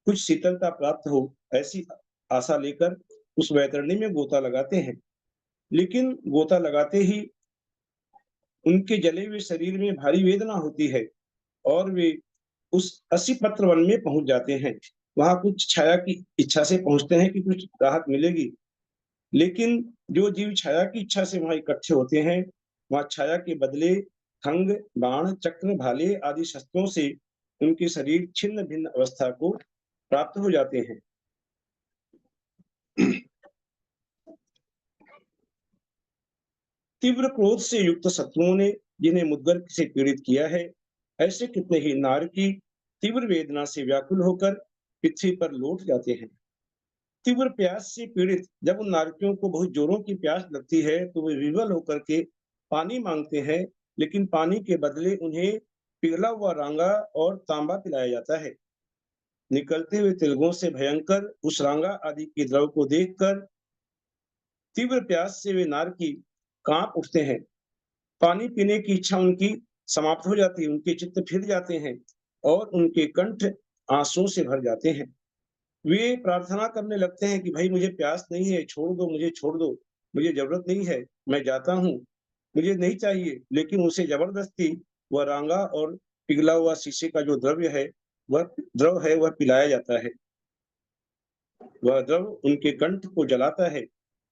कुछ शीतलता प्राप्त हो ऐसी आशा लेकर उस वैतरणी में गोता लगाते हैं, लेकिन गोता लगाते ही उनके जले हुए शरीर में भारी वेदना होती है और वे उस असी पत्र वन में पहुंच जाते हैं। वहां कुछ छाया की इच्छा से पहुंचते हैं कि कुछ राहत मिलेगी, लेकिन जो जीव छाया की इच्छा से वहां इकट्ठे होते हैं, वहां छाया के बदले खंग, बाण, चक्र, भाले आदि शस्त्रों से उनके शरीर छिन्न भिन्न अवस्था को प्राप्त हो जाते हैं। तीव्र क्रोध से युक्त शत्रुओं ने जिन्हें मुद्गर से पीड़ित किया है, ऐसे कितने ही नारकी तीव्र वेदना से व्याकुल होकर पृथ्वी पर लौट जाते हैं। तीव्र प्यास से पीड़ित जब उन नारकियों को बहुत जोरों की प्यास लगती है तो वे विवल होकर के पानी मांगते हैं, लेकिन पानी के बदले उन्हें पिघला हुआ रांगा और तांबा पिलाया जाता है। निकलते हुए तिलकों से भयंकर उस रांगा आदि के द्रव को देखकर तीव्र प्यास से वे नारकी कांप उठते हैं। पानी पीने की इच्छा उनकी समाप्त हो जाती है, उनके चित्त फिर जाते हैं और उनके कंठ आंसुओं से भर जाते हैं। वे प्रार्थना करने लगते हैं कि भाई मुझे प्यास नहीं है, छोड़ दो, मुझे छोड़ दो, मुझे जरूरत नहीं है, मैं जाता हूँ, मुझे नहीं चाहिए। लेकिन उसे जबरदस्ती वह रांगा और पिघला हुआ शीशे का जो द्रव है वह पिलाया जाता है। वह द्रव उनके कंठ को जलाता है,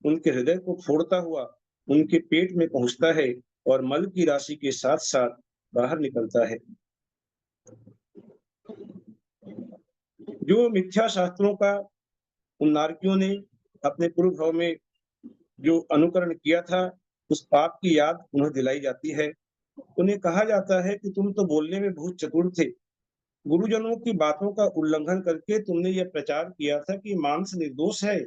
उनके हृदय को फोड़ता हुआ उनके पेट में पहुंचता है और मल की राशि के साथ साथ बाहर निकलता है। जो मिथ्या शास्त्रों का उन नारकियों ने अपने पूर्व भाव में जो अनुकरण किया था, उस पाप की याद उन्हें दिलाई जाती है। उन्हें कहा जाता है कि तुम तो बोलने में बहुत चतुर थे, गुरुजनों की बातों का उल्लंघन करके तुमने यह प्रचार किया था कि मांस निर्दोष है,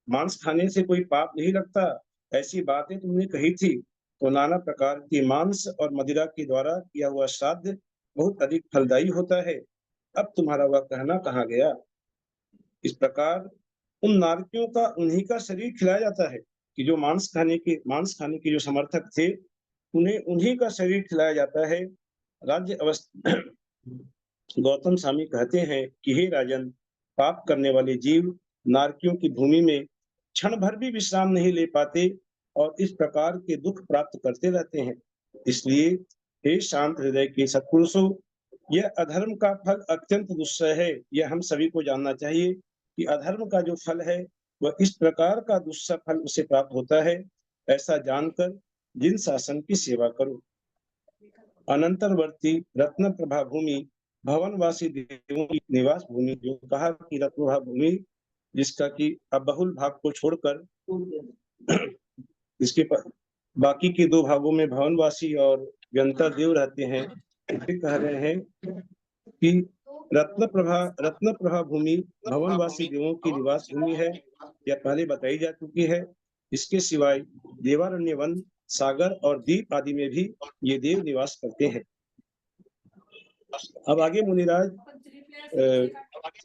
मांस खाने से कोई पाप नहीं लगता, ऐसी बातें तुमने कही थी। तो नाना प्रकार की मांस और मदिरा के द्वारा किया हुआ श्राद्ध बहुत अधिक फलदायी होता है, अब तुम्हारा वह कहना कहाँ गया। इस प्रकार उन नारकियों का उन्हीं का शरीर खिलाया जाता है कि जो मांस खाने के जो समर्थक थे, उन्हें उन्हीं का शरीर खिलाया जाता है। राज्य अवस्था गौतम स्वामी कहते हैं कि हे राजन, पाप करने वाले जीव नारकियों की भूमि में क्षण भर भी विश्राम नहीं ले पाते और इस प्रकार के दुख प्राप्त करते रहते हैं। इसलिए हे शांत हृदय के सत्पुरुषों, यह अधर्म का फल अत्यंत दुस्सह है। यह हम सभी को जानना चाहिए कि अधर्म का जो फल है वह इस प्रकार का दुस्सह फल उसे प्राप्त होता है। ऐसा जानकर जिन शासन की सेवा करो। अनंतरवर्ती रत्न प्रभा भूमि भवनवासी देवों की निवास भूमि, जो कहा कि रत्न प्रभा भूमि जिसका कि अब बहुल भाग को छोड़कर इसके बाकी के दो भागों में भवनवासी और व्यंतर देव रहते हैं। कह रहे हैं कि रत्न प्रभा भूमि भवनवासी देवों की निवास भूमि है, यह पहले बताई जा चुकी है। इसके सिवाय देवारण्य वन, सागर और द्वीप आदि में भी ये देव निवास करते हैं। अब आगे मुनिराज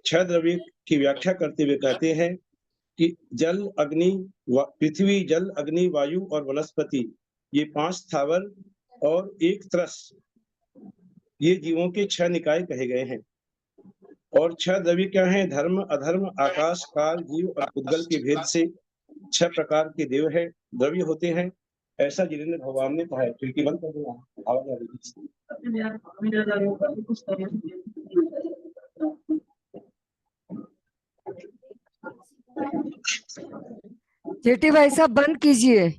छह द्रव्य की व्याख्या करते हुए कहते हैं कि जल, अग्नि, पृथ्वी, जल, अग्नि, वायु और वनस्पति, ये 5 स्थावर और 1 तरस, ये जीवों के 6 निकाय कहे गए हैं। और 6 द्रव्य क्या हैं? धर्म, अधर्म, आकाश, काल, जीव और उद्गल के भेद से 6 प्रकार के देव है द्रव्य होते हैं। ऐसा जिनेन्द्र भगवान ने कहा है। खिड़की बंद कर देना, आवाज आ रही है। जेठी भाई साहब बंद कीजिए।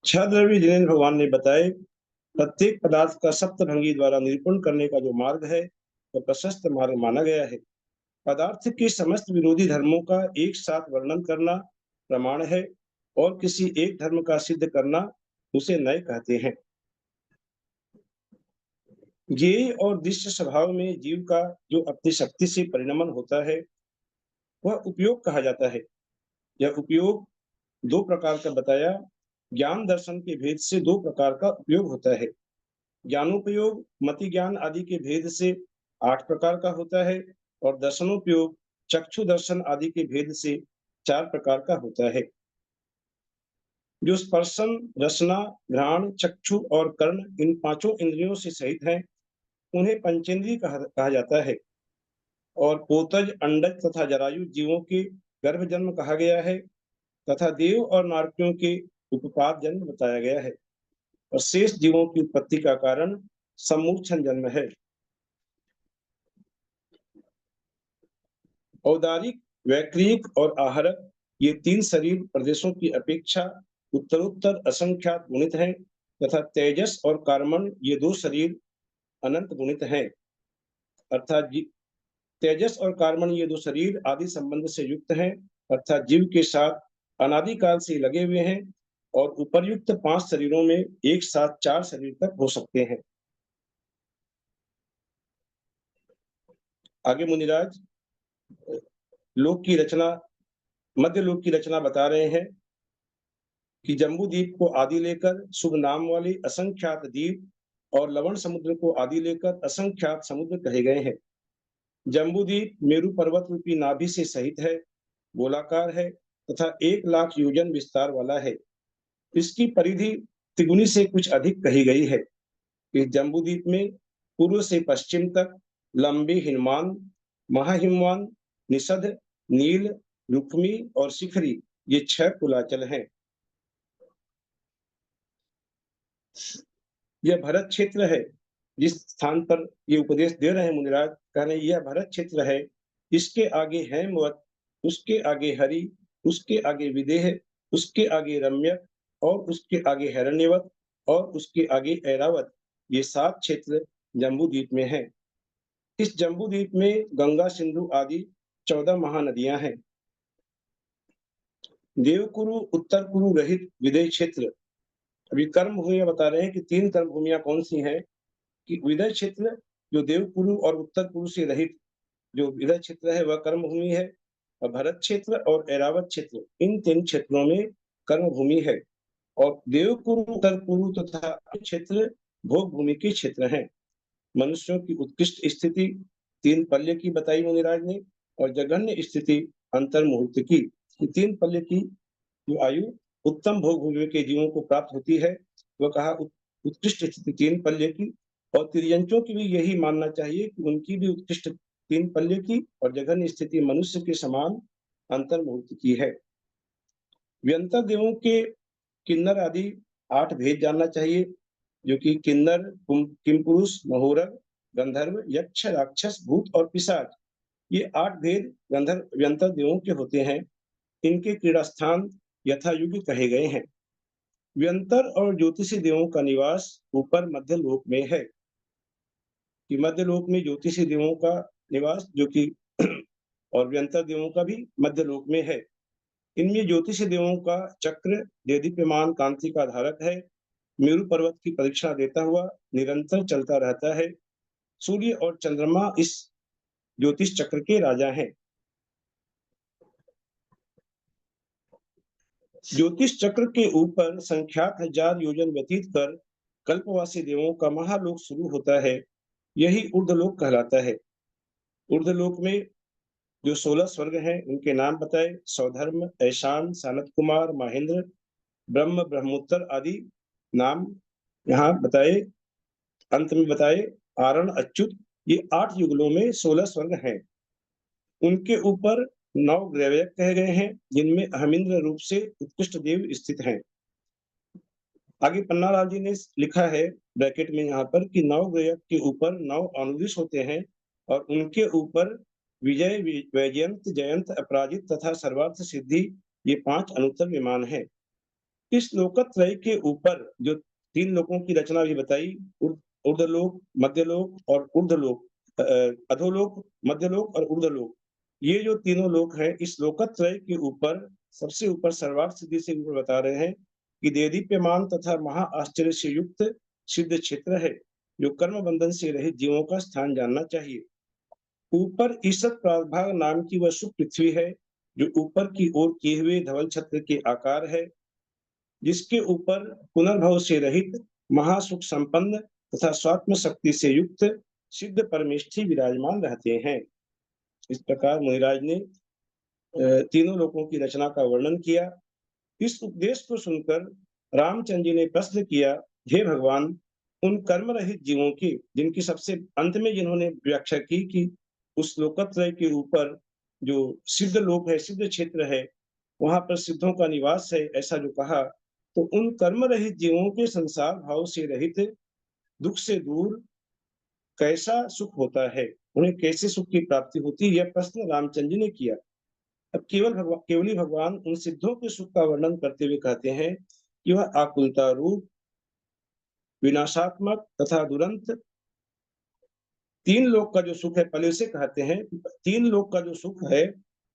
छह द्रव्य जिनेन्द्र भगवान ने बताए। प्रत्येक पदार्थ का सप्तभंगी द्वारा निरूपण करने का जो मार्ग है वह प्रशस्त मार्ग माना गया है। पदार्थ के समस्त विरोधी धर्मों का एक साथ वर्णन करना प्रमाण है और किसी एक धर्म का सिद्ध करना उसे नय कहते हैं। ज्ञेय और दृश्य स्वभाव में जीव का जो अपनी शक्ति से परिणमन होता है वह उपयोग कहा जाता है। यह उपयोग दो प्रकार का बताया। ज्ञान दर्शन के भेद से दो प्रकार का उपयोग होता है। ज्ञानोपयोग मति ज्ञान आदि के भेद से 8 प्रकार का होता है और दर्शनोपयोग चक्षु दर्शन आदि के भेद से 4 प्रकार का होता है। जो स्पर्शन, रसना, घ्राण, चक्षु और कर्ण इन पांचों इंद्रियों से सहित हैं उन्हें पंचेंद्रिय कहा जाता है। और पोतज, अंडज तथा जरायु जीवों के गर्भ जन्म कहा गया है तथा देव और नारकियों के उपपाद जन्म बताया गया है और शेष जीवों की उत्पत्ति का कारण सम्मोक्षण जन्म है। औदारिक, वैक्रियक और आहरक ये 3 शरीर प्रदेशों की अपेक्षा उत्तरोत्तर असंख्यात गुणित हैं तथा तेजस और कार्मण ये 2 शरीर अनंत गुणित हैं। अर्थात तेजस और कार्मण ये 2 शरीर आदि संबंध से युक्त हैं अर्थात जीव के साथ अनादिकाल से लगे हुए हैं और उपर्युक्त 5 शरीरों में एक साथ 4 शरीर तक हो सकते हैं। आगे मुनिराज लोक की रचना, मध्य लोक की रचना बता रहे हैं कि जम्बूद्वीप को आदि लेकर शुभ नाम वाले असंख्यात द्वीप और लवण समुद्र को आदि लेकर असंख्यात समुद्र कहे गए हैं। जम्बूद्वीप मेरु पर्वत रूपी नाभि से सहित है, गोलाकार है तथा 1 लाख योजन विस्तार वाला है। इसकी परिधि तिगुनी से कुछ अधिक कही गई है। इस जम्बूद्वीप में पूर्व से पश्चिम तक लंबे हिमवान, महाहिमवान, निषद, नील, रुक्मी और शिखरी ये 6 कुलाचल हैं। यह भरत क्षेत्र है। जिस स्थान पर ये उपदेश दे रहे हैं मुनिराज, कह रहे हैं यह भरत क्षेत्र है। इसके आगे हेमवत, उसके आगे हरि, उसके आगे विदेह, उसके आगे रम्यक और उसके आगे हिरण्यवत और उसके आगे ऐरावत ये 7 क्षेत्र जम्बूद्वीप में हैं। इस जम्बूद्वीप में गंगा, सिंधु आदि 14 महानदियां हैं। देवकुरु, उत्तर कुरु रहित विदेह क्षेत्र। अभी कर्म भूमियां बता रहे हैं कि 3 कर्म भूमियां कौन सी हैं कि विदय क्षेत्र जो देवकुरु और उत्तर कुरु से रहित जो विदय क्षेत्र है वह कर्म भूमि है और भरत क्षेत्र और ऐरावत क्षेत्र इन 3 क्षेत्रों में कर्म भूमि है और देवकुरु, उत्तर कुरु तथा क्षेत्र भोग भूमि के क्षेत्र हैं। मनुष्यों की उत्कृष्ट स्थिति 3 पल्ले की बताई मुनिराज ने और जघन्य स्थिति अंतर मुहूर्त की। 3 पल्ले की जो आयु उत्तम भोग भूमि के जीवों को प्राप्त होती है वह कहा उत्कृष्ट स्थिति 3 पल्ले की और तिर्यंचों की भी यही मानना चाहिए कि उनकी भी उत्कृष्ट 3 पल्ले की और जघन्य स्थिति मनुष्य के समान अंतर मुहूर्त की है। व्यंतर देवों के किन्नर आदि 8 भेद जानना चाहिए जो कि किन्नर, किमपुरुष, महोरग, गंधर्व, यक्ष, राक्षस, भूत और पिशाच ये 8 भेद गंधर्व व्यंतर देवों के होते हैं। इनके क्रीड़ा स्थान यथा युग कहे गए हैं। व्यंतर और ज्योतिषी देवों का निवास ऊपर मध्य लोक में है कि मध्य लोक में ज्योतिषी देवों का निवास जो कि और व्यंतर देवों का भी मध्य लोक में है। इनमें ज्योतिषी देवों का चक्र देदीप्यमान कांति का धारक है। मेरु पर्वत की परीक्षा देता हुआ निरंतर चलता रहता है। सूर्य और चंद्रमा इस ज्योतिष चक्र के राजा हैं। ज्योतिष चक्र के ऊपर संख्यात 1000 योजन व्यतीत कर कल्पवासी देवों का महालोक शुरू होता है। यही ऊर्ध्वलोक कहलाता है। ऊर्ध्वलोक में जो 16 स्वर्ग हैं उनके नाम बताए। सौधर्म, ऐशान, सनत कुमार, महेंद्र, ब्रह्म, ब्रह्मोत्तर आदि नाम यहाँ बताए। अंत में बताए आरण अच्युत, ये 8 युगलों में 16 स्वर्ग हैं। उनके ऊपर 9 ग्रैवयक कहे गए हैं, जिनमें अहमिंद्र रूप से उत्कृष्ट देव स्थित हैं। आगे पन्नालाल जी ने लिखा है ब्रैकेट में यहाँ पर कि 9 ग्रैवयक के ऊपर 9 अनुदिश होते हैं और उनके ऊपर विजय, वैजयंत, जयंत, अपराजित तथा सर्वार्थ सिद्धि, ये 5 अनुत्तर विमान हैं। इस लोकत्रय के ऊपर जो 3 लोकों की रचना भी बताई, ऊर्ध्वलोक, मध्यलोक और ऊर्ध्वलोक, अधोलोक, मध्यलोक और ऊर्ध्वलोक, ये जो तीनों लोक हैं, इस लोकत्रय के ऊपर सबसे ऊपर सर्वार्थ सिद्धि से ऊपर बता रहे हैं कि देदीप्यमान तथा महा आश्चर्य से युक्त सिद्ध क्षेत्र है, जो कर्म बंधन से रहित जीवों का स्थान जानना चाहिए। ऊपर ईसत प्रागभाग नाम की वह सुख पृथ्वी है, जो ऊपर की ओर किए हुए धवल छत्र के आकार है, जिसके ऊपर पुनर्भव से रहित महासुख संपन्न तथा स्वात्म शक्ति से युक्त सिद्ध परमेष्ठी विराजमान रहते हैं। इस प्रकार मुनिराज ने तीनों लोकों की रचना का वर्णन किया। इस उपदेश को सुनकर रामचंद्र जी ने प्रश्न किया, हे भगवान, उन कर्म रहित जीवों की, जिनकी सबसे अंत में जिन्होंने व्याख्या की कि उस लोकत्रय के ऊपर जो सिद्ध लोक है, सिद्ध क्षेत्र है, वहां पर सिद्धों का निवास है, ऐसा जो कहा, तो उन कर्म रहित जीवों के संसार भाव से रहित, दुख से दूर कैसा सुख होता है, उन्हें कैसे सुख की प्राप्ति होती है, यह प्रश्न रामचंद्र जी ने किया। अब केवली भगवान उन सिद्धों के सुख का वर्णन करते हुए कहते हैं कि वह आकुलता रूप, विनाशात्मक तथा दुरंत, 3 लोक का जो सुख है, पहले से कहते हैं 3 लोक का जो सुख है,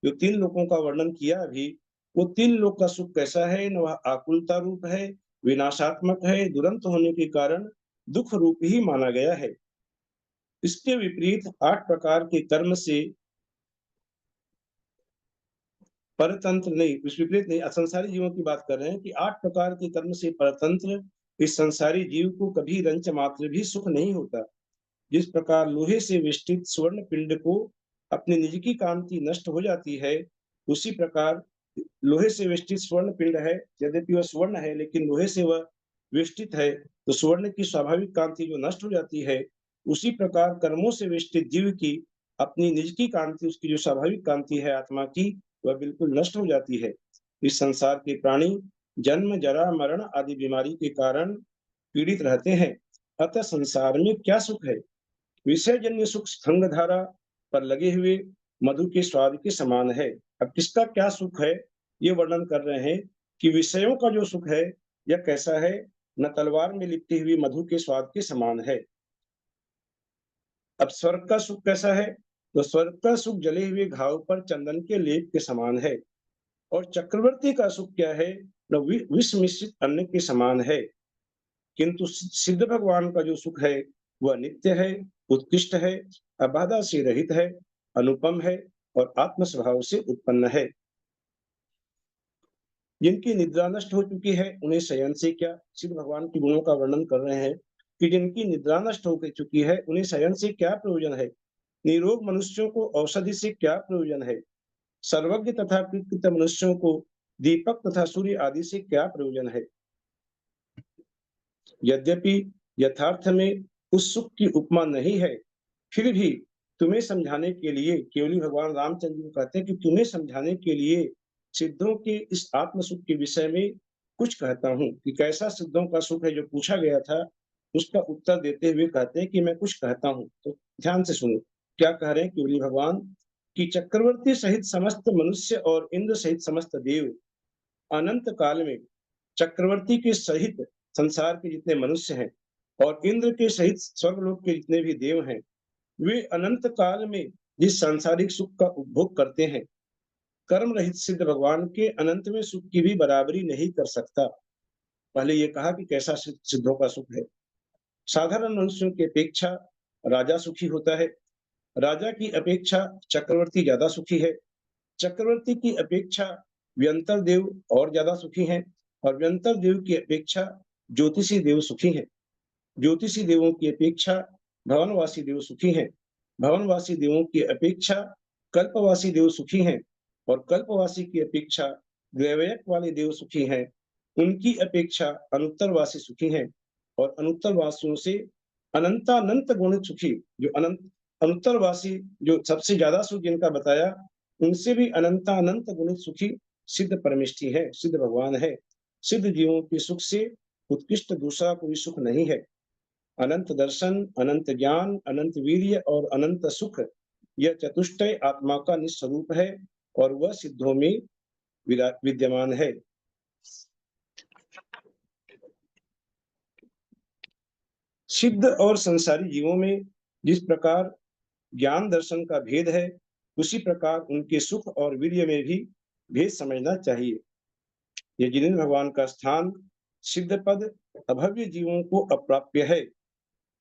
जो 3 लोकों का वर्णन किया अभी, वो 3 लोक का सुख कैसा है, न वह आकुलता रूप है, विनाशात्मक है, दुरंत होने के कारण दुख रूप ही माना गया है। इसके विपरीत 8 प्रकार के कर्म से परतंत्र नहीं, इस विपरीत नहीं, असंसारी जीवों की बात कर रहे हैं कि 8 प्रकार के कर्म से परतंत्र इस संसारी जीव को कभी रंच मात्र भी सुख नहीं होता। जिस प्रकार लोहे से वेष्टित स्वर्ण पिंड को अपनी निज की कांति नष्ट हो जाती है, उसी प्रकार लोहे से वेष्टित स्वर्ण पिंड है, यद्यपि वह स्वर्ण है लेकिन लोहे से वह वेष्टित है, तो स्वर्ण की स्वाभाविक कांति जो नष्ट हो जाती है, उसी प्रकार कर्मों से वेष्टित जीव की अपनी निज की कांति, उसकी जो स्वाभाविक कांति है आत्मा की, वह बिल्कुल नष्ट हो जाती है। इस संसार के प्राणी जन्म, जरा, मरण आदि बीमारी के कारण पीड़ित रहते हैं। अतः संसार में क्या सुख है? विषयजन्य सुख स्थंग धारा पर लगे हुए मधु के स्वाद के समान है। अब किसका क्या सुख है, ये वर्णन कर रहे हैं कि विषयों का जो सुख है यह कैसा है, न तलवार में लिपटी हुई मधु के स्वाद के समान है। अब स्वर्ग का सुख कैसा है, तो स्वर्ग का सुख जले हुए घाव पर चंदन के लेप के समान है। और चक्रवर्ती का सुख क्या है, न विष मिश्रित अन्न के समान है। किंतु सिद्ध भगवान का जो सुख है वह नित्य है, उत्कृष्ट है, अबाधा से रहित है, अनुपम है और आत्म स्वभाव से उत्पन्न है। जिनकी निद्रा नष्ट हो चुकी है उन्हें शयन से क्या, सिद्ध भगवान के गुणों का वर्णन कर रहे हैं कि जिनकी निद्रा नष्ट हो चुकी है उन्हें शयन से क्या प्रयोजन है, निरोग मनुष्यों को औषधि से क्या प्रयोजन है, सर्वज्ञ तथा कृत मनुष्यों को दीपक तथा सूर्य आदि से क्या प्रयोजन है। यद्यपि यथार्थ में उस सुख की उपमा नहीं है, फिर भी तुम्हें समझाने के लिए, केवली भगवान रामचंद्र जी कहते हैं कि तुम्हें समझाने के लिए सिद्धों के इस आत्म सुख के विषय में कुछ कहता हूं कि कैसा सिद्धों का सुख है जो पूछा गया था, उसका उत्तर देते हुए कहते हैं कि मैं कुछ कहता हूं। तो ध्यान से सुनो क्या कह रहे हैं केवली भगवान कि चक्रवर्ती सहित समस्त मनुष्य और इंद्र सहित समस्त देव अनंत काल में चक्रवर्ती के सहित संसार के जितने मनुष्य हैं और इंद्र के सहित स्वर्गलोक के जितने भी देव हैं, वे अनंत काल में जिस सांसारिक सुख का उपभोग करते हैं, कर्म रहित सिद्ध भगवान के अनंत में सुख की भी बराबरी नहीं कर सकता। पहले ये कहा कि कैसा सिद्धों का सुख है। साधारण मनुष्यों की अपेक्षा राजा सुखी होता है, राजा की अपेक्षा चक्रवर्ती ज्यादा सुखी है, चक्रवर्ती की अपेक्षा व्यंतर देव और ज्यादा सुखी हैं और व्यंतर देव की अपेक्षा ज्योतिषी देव सुखी हैं। ज्योतिषी देवों की अपेक्षा भवनवासी देव सुखी हैं, भवनवासी देवों की अपेक्षा कल्पवासी देव सुखी हैं और कल्पवासी की अपेक्षा द्वैवयक वाले देव सुखी हैं। उनकी अपेक्षा अनुत्तरवासी सुखी हैं और अनुत्तरवासियों से अनंतानंत गुणित सुखी, जो अनंत अनुत्तरवासी, जो सबसे ज्यादा सुख जिनका बताया, उनसे भी अनंतानंत गुणित सुखी सिद्ध परमेष्ठी है, सिद्ध भगवान है। सिद्ध जीवों के सुख से उत्कृष्ट दूसरा कोई सुख नहीं है। अनंत दर्शन, अनंत ज्ञान, अनंत वीर्य और अनंत सुख, यह चतुष्टय आत्मा का निस्वरूप है और वह सिद्धों में विद्यमान है। सिद्ध और संसारी जीवों में जिस प्रकार ज्ञान दर्शन का भेद है, उसी प्रकार उनके सुख और वीर्य में भी भेद समझना चाहिए। ये जिनेन्द्र भगवान का स्थान सिद्ध पद अभव्य जीवों को अप्राप्य है,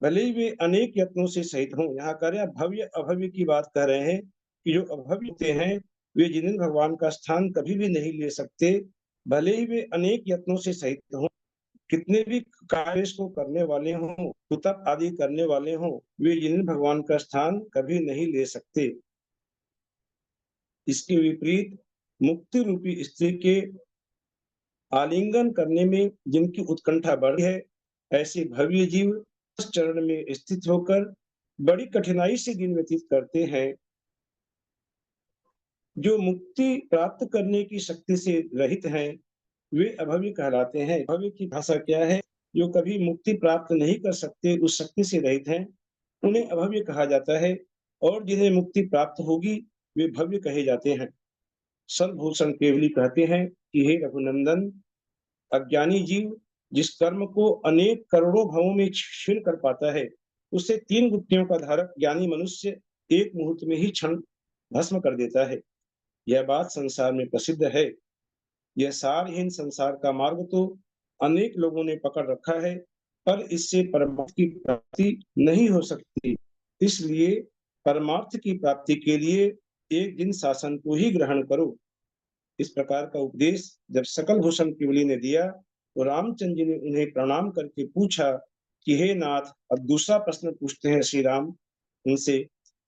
भले ही वे अनेक यत्नों से सहित हों। यहाँ कह रहे हैं भव्य अभव्य की बात कह रहे हैं कि जो अभव्य होते हैं वे जिनेन्द्र भगवान का स्थान कभी भी नहीं ले सकते, भले ही वे अनेक यत्नों से सहित हों, कितने भी कार्य को करने वाले हों, तप आदि करने वाले हों, वे जिनेन्द्र भगवान का स्थान कभी नहीं ले सकते। इसके विपरीत मुक्ति रूपी स्त्री के आलिंगन करने में जिनकी उत्कंठा बढ़ी है, ऐसे भव्य जीव उस चरण में स्थित होकर बड़ी कठिनाई से दिन व्यतीत करते हैं। जो मुक्ति प्राप्त करने की शक्ति से रहित हैं, वे अभव्य कहलाते हैं। अभव्य की भाषा क्या है? जो कभी मुक्ति प्राप्त नहीं कर सकते, उस शक्ति से रहित हैं, उन्हें अभव्य कहा जाता है। और जिन्हें मुक्ति प्राप्त होगी वे भव्य कहे जाते हैं। सर्वभूषण केवली कहते हैं कि हे रघुनंदन, अज्ञानी जीव जिस कर्म को अनेक करोड़ों भवों में क्षीण कर पाता है, उसे 3 गुत्थियों का धारक ज्ञानी मनुष्य एक मुहूर्त में ही क्षण भस्म कर देता है। यह बात संसार में प्रसिद्ध है। यह सारहीन संसार का मार्ग तो अनेक लोगों ने पकड़ रखा है, पर इससे परमार्थ की प्राप्ति नहीं हो सकती। इसलिए परमार्थ की प्राप्ति के लिए एक दिन शासन को ही ग्रहण करो। इस प्रकार का उपदेश जब सकल भूषण केवली ने दिया तो रामचंद्र जी ने उन्हें प्रणाम करके पूछा कि हे नाथ, अब दूसरा प्रश्न पूछते हैं श्री राम उनसे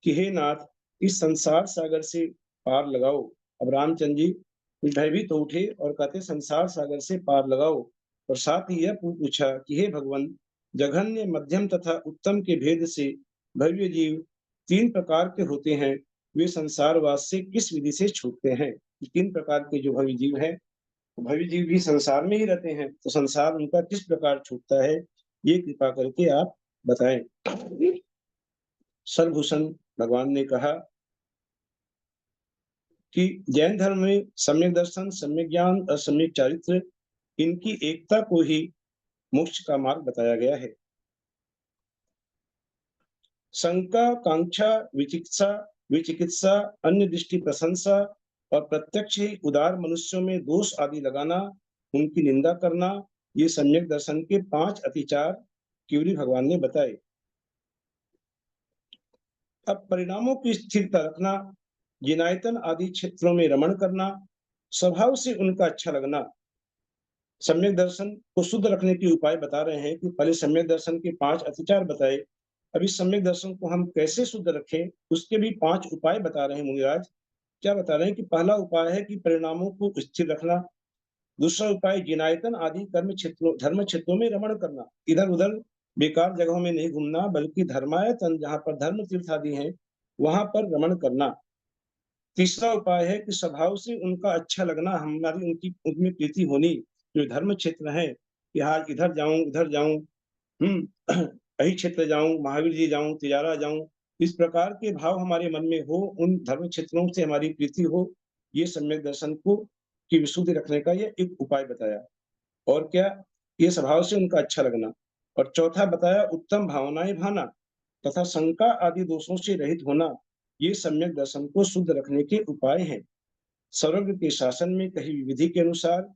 कि हे नाथ, इस संसार सागर से पार लगाओ। अब रामचंद्र जी कुछ भयभीत तो उठे और कहते संसार सागर से पार लगाओ, और साथ ही यह पूछा कि हे भगवान, जघन्य, मध्यम तथा उत्तम के भेद से भव्य जीव 3 प्रकार के होते हैं, वे संसारवास से किस विधि से छूटते हैं? 3 प्रकार के जो भव्य जीव है, भव्य जीव भी संसार में ही रहते हैं, तो संसार उनका किस प्रकार छूटता है, ये कृपा करके आप बताएं। सर्वभूषण भगवान ने कहा कि जैन धर्म में सम्यक दर्शन, सम्यक ज्ञान और सम्यक चारित्र, इनकी एकता को ही मोक्ष का मार्ग बताया गया है। शंका, कांक्षा, विचिकित्सा, अन्य दृष्टि प्रशंसा और प्रत्यक्ष ही उदार मनुष्यों में दोष आदि लगाना, उनकी निंदा करना, ये सम्यक दर्शन के 5 अतिचार केवली भगवान ने बताए। अब परिणामों की स्थिरता रखना, जिनायतन आदि क्षेत्रों में रमण करना, स्वभाव से उनका अच्छा लगना, सम्यक दर्शन को शुद्ध रखने के उपाय बता रहे हैं कि पहले सम्यक दर्शन के 5 अतिचार बताए। अभी सम्यक दर्शन को हम कैसे शुद्ध रखें, उसके भी 5 उपाय बता रहे हैं मुनिराज। क्या बता रहे हैं कि पहला उपाय है कि परिणामों को स्थिर रखना। दूसरा उपाय जिनायतन आदि धर्म क्षेत्रों में रमण करना, इधर उधर बेकार जगहों में नहीं घूमना, बल्कि धर्मायतन जहाँ पर धर्म तीर्थ आदि हैं वहां पर रमण करना। तीसरा उपाय है कि स्वभाव से उनका अच्छा लगना, हमारी उनमें प्रीति होनी। जो धर्म क्षेत्र है कि आज इधर जाऊं उधर जाऊं, यही क्षेत्र जाऊं, महावीर जी जाऊं, तिजारा जाऊं, इस प्रकार के भाव हमारे मन में हो, उन धर्म क्षेत्रों से हमारी प्रीति हो, ये सम्यक दर्शन को की विशुद्धि रखने का ये एक उपाय बताया। और क्या? ये स्वभाव से उनका अच्छा लगना। और चौथा बताया उत्तम भावनाएं भाना तथा शंका आदि दोषों से रहित होना, ये सम्यक दर्शन को शुद्ध रखने के उपाय हैं। सर्वज्ञ के शासन में कही विधि के अनुसार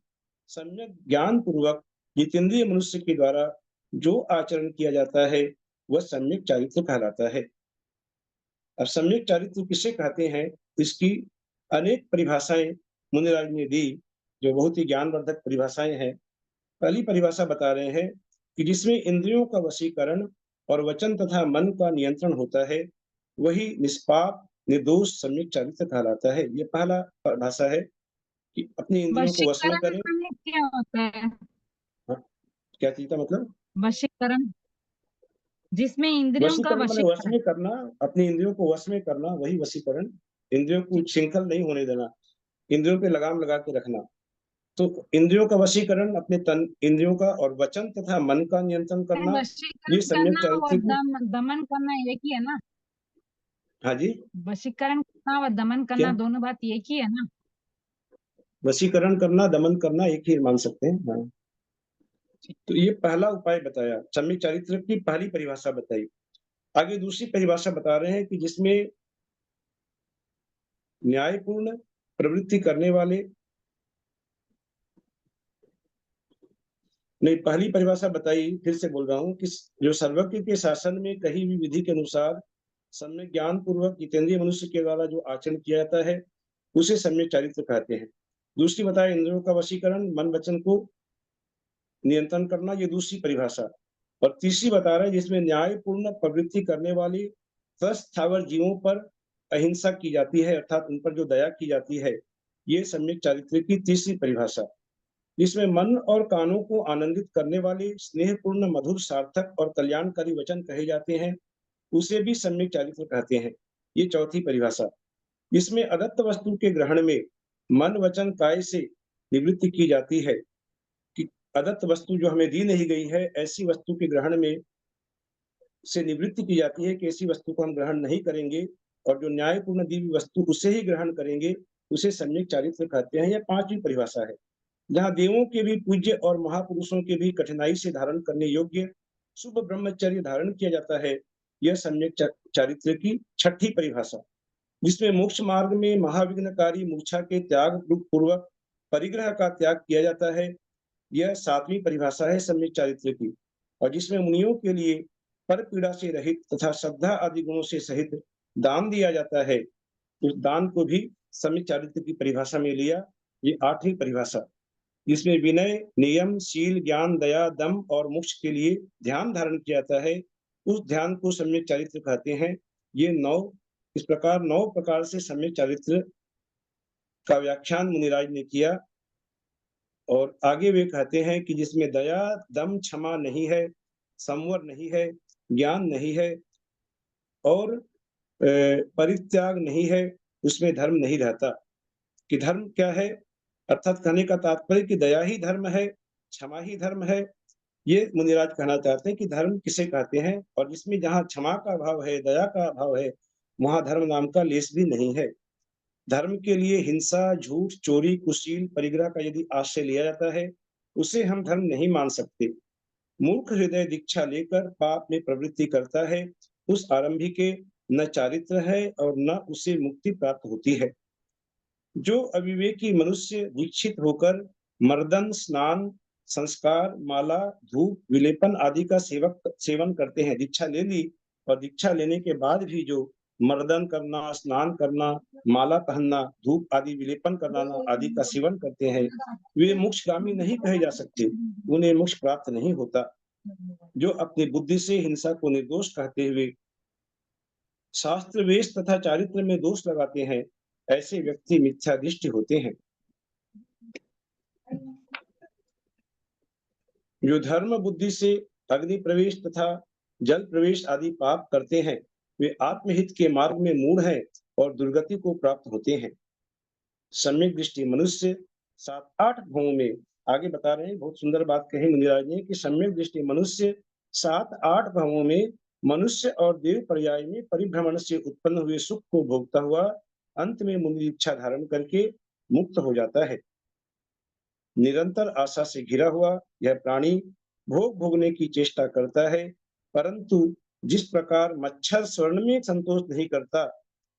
सम्यक ज्ञान पूर्वक जितेंद्रिय मनुष्य के द्वारा जो आचरण किया जाता है वह सम्यक चारित्र कहलाता है। अब सम्यक चारित्र किसे कहते हैं, इसकी अनेक परिभाषाएं मुनिराज ने दी, जो बहुत ही ज्ञानवर्धक परिभाषाएं हैं। पहली परिभाषा बता रहे हैं कि जिसमें इंद्रियों का वशीकरण और वचन तथा मन का नियंत्रण होता है, वही निष्पाप निर्दोष सम्यक चारित्र कहलाता है। ये पहला परिभाषा है कि अपनी इंद्रियों को वश में करें। वशीकरण क्या होता है? हाँ, क्या चीज का मतलब? वशीकरण जिसमें इंद्रियों का वशीकरण माने वश वशीकरण। में करना, अपनी इंद्रियों को वश में करना, वही वशीकरण। इंद्रियों को शिंखल नहीं होने देना, इंद्रियों पे लगाम लगा के रखना। तो इंद्रियों का वशीकरण, अपने तन इंद्रियों का और वचन तथा मन का नियंत्रण करना, ये वशीकरण सम्यक करना और चारित्र्य की। दमन करना एक ही है ना? हाँ जी, वशीकरण करना और दमन करना क्या? दोनों बात एक ही है ना? वशीकरण करना, दमन करना एक ही मान सकते हैं। हाँ, तो ये पहला उपाय बताया, सम्यक चारित्र्य की पहली परिभाषा बताई। आगे दूसरी परिभाषा बता रहे हैं कि जिसमें न्यायपूर्ण प्रवृत्ति करने वाले, नहीं, पहली परिभाषा बताई, फिर से बोल रहा हूँ कि जो सर्वज्ञ के शासन में कही हुई विधि के अनुसार सम्यक ज्ञान पूर्वक जितेंद्रिय मनुष्य के द्वारा जो आचरण किया जाता है, उसे सम्यक चारित्र्य कहते हैं। दूसरी बताया इंद्रियों का वशीकरण, मन वचन को नियंत्रण करना, ये दूसरी परिभाषा। और तीसरी बता रहे हैं जिसमें न्यायपूर्ण प्रवृत्ति करने वाली स्थावर जीवों पर अहिंसा की जाती है, अर्थात उन पर जो दया की जाती है, ये सम्यक चारित्र्य की तीसरी परिभाषा। इसमें मन और कानों को आनंदित करने वाले स्नेहपूर्ण, मधुर, सार्थक और कल्याणकारी वचन कहे जाते हैं, उसे भी सम्यक चारित्र्य कहते हैं। ये चौथी परिभाषा। इसमें अदत्त वस्तु के ग्रहण में मन वचन काय से निवृत्ति की जाती है कि अदत्त वस्तु जो हमें दी नहीं गई है, ऐसी वस्तु के ग्रहण में से निवृत्ति की जाती है कि ऐसी वस्तु को हम ग्रहण नहीं करेंगे, और जो न्यायपूर्ण दी हुई वस्तु उसे ही ग्रहण करेंगे, उसे सम्यक चारित्र्य कहते हैं। यह पांचवी परिभाषा है। जहाँ देवों के भी पूज्य और महापुरुषों के भी कठिनाई से धारण करने योग्य शुभ ब्रह्मचर्य धारण किया जाता है, यह सम्यक चारित्र्य की छठी परिभाषा। जिसमें मोक्ष मार्ग में महाविघ्नकारी मूर्छा के त्याग पूर्वक परिग्रह का त्याग किया जाता है, यह सातवीं परिभाषा है सम्यक चारित्र्य की। और जिसमें मुनियों के लिए पर पीड़ा से रहित तथा श्रद्धा आदि गुणों से सहित दान दिया जाता है, उस दान को भी सम्यक चारित्र्य की परिभाषा में लिया, ये आठवीं परिभाषा। जिसमें विनय, नियम, शील, ज्ञान, दया, दम और मोक्ष के लिए ध्यान धारण किया जाता है, उस ध्यान को सम्यक चारित्र्य कहते हैं। ये इस प्रकार 9 प्रकार से सम्यक चारित्र्य का व्याख्यान मुनिराज ने किया। और आगे वे कहते हैं कि जिसमें दया, दम, क्षमा नहीं है, संवर नहीं है, ज्ञान नहीं है और परित्याग नहीं है, उसमें धर्म नहीं रहता। कि धर्म क्या है, अर्थात कहने का तात्पर्य कि दया ही धर्म है, क्षमा ही धर्म है। ये मुनिराज कहना चाहते हैं कि धर्म किसे कहते हैं, और जिसमें जहाँ क्षमा का अभाव है, दया का अभाव है, वहां धर्म नाम का लेश भी नहीं है। धर्म के लिए हिंसा, झूठ, चोरी, कुशील, परिग्रह का यदि आश्रय लिया जाता है, उसे हम धर्म नहीं मान सकते। मूर्ख हृदय दीक्षा लेकर पाप में प्रवृत्ति करता है, उस आरंभी के न चारित्र है और न उसे मुक्ति प्राप्त होती है। जो अविवेकी मनुष्य दीक्षित होकर मर्दन, स्नान, संस्कार, माला, धूप, विलेपन आदि का सेवन करते हैं, दीक्षा ले ली और दीक्षा लेने के बाद भी जो मर्दन करना, स्नान करना, माला पहनना, धूप आदि विलेपन कराना आदि का सेवन करते हैं, वे मोक्षगामी नहीं कहे जा सकते, उन्हें मोक्ष प्राप्त नहीं होता। जो अपनी बुद्धि से हिंसा को निर्दोष कहते हुए शास्त्र वेश तथा चारित्र में दोष लगाते हैं, ऐसे व्यक्ति मिथ्यादृष्टि होते हैं। जो धर्म बुद्धि से अग्नि प्रवेश तथा जल प्रवेश आदि पाप करते हैं, वे आत्महित के मार्ग में मूढ़ हैं और दुर्गति को प्राप्त होते हैं। सम्यक दृष्टि मनुष्य 7-8 भावों में, आगे बता रहे हैं, बहुत सुंदर बात कही मुनिराज ने कि सम्यक दृष्टि मनुष्य 7-8 भावों में मनुष्य और देव पर्याय में परिभ्रमण से उत्पन्न हुए सुख को भोगता हुआ अंत में मुनि इच्छा धारण करके मुक्त हो जाता है। निरंतर आशा से घिरा हुआ यह प्राणी भोग भोगने की चेष्टा करता है, परंतु जिस प्रकार मच्छर स्वर्ण में संतोष नहीं करता,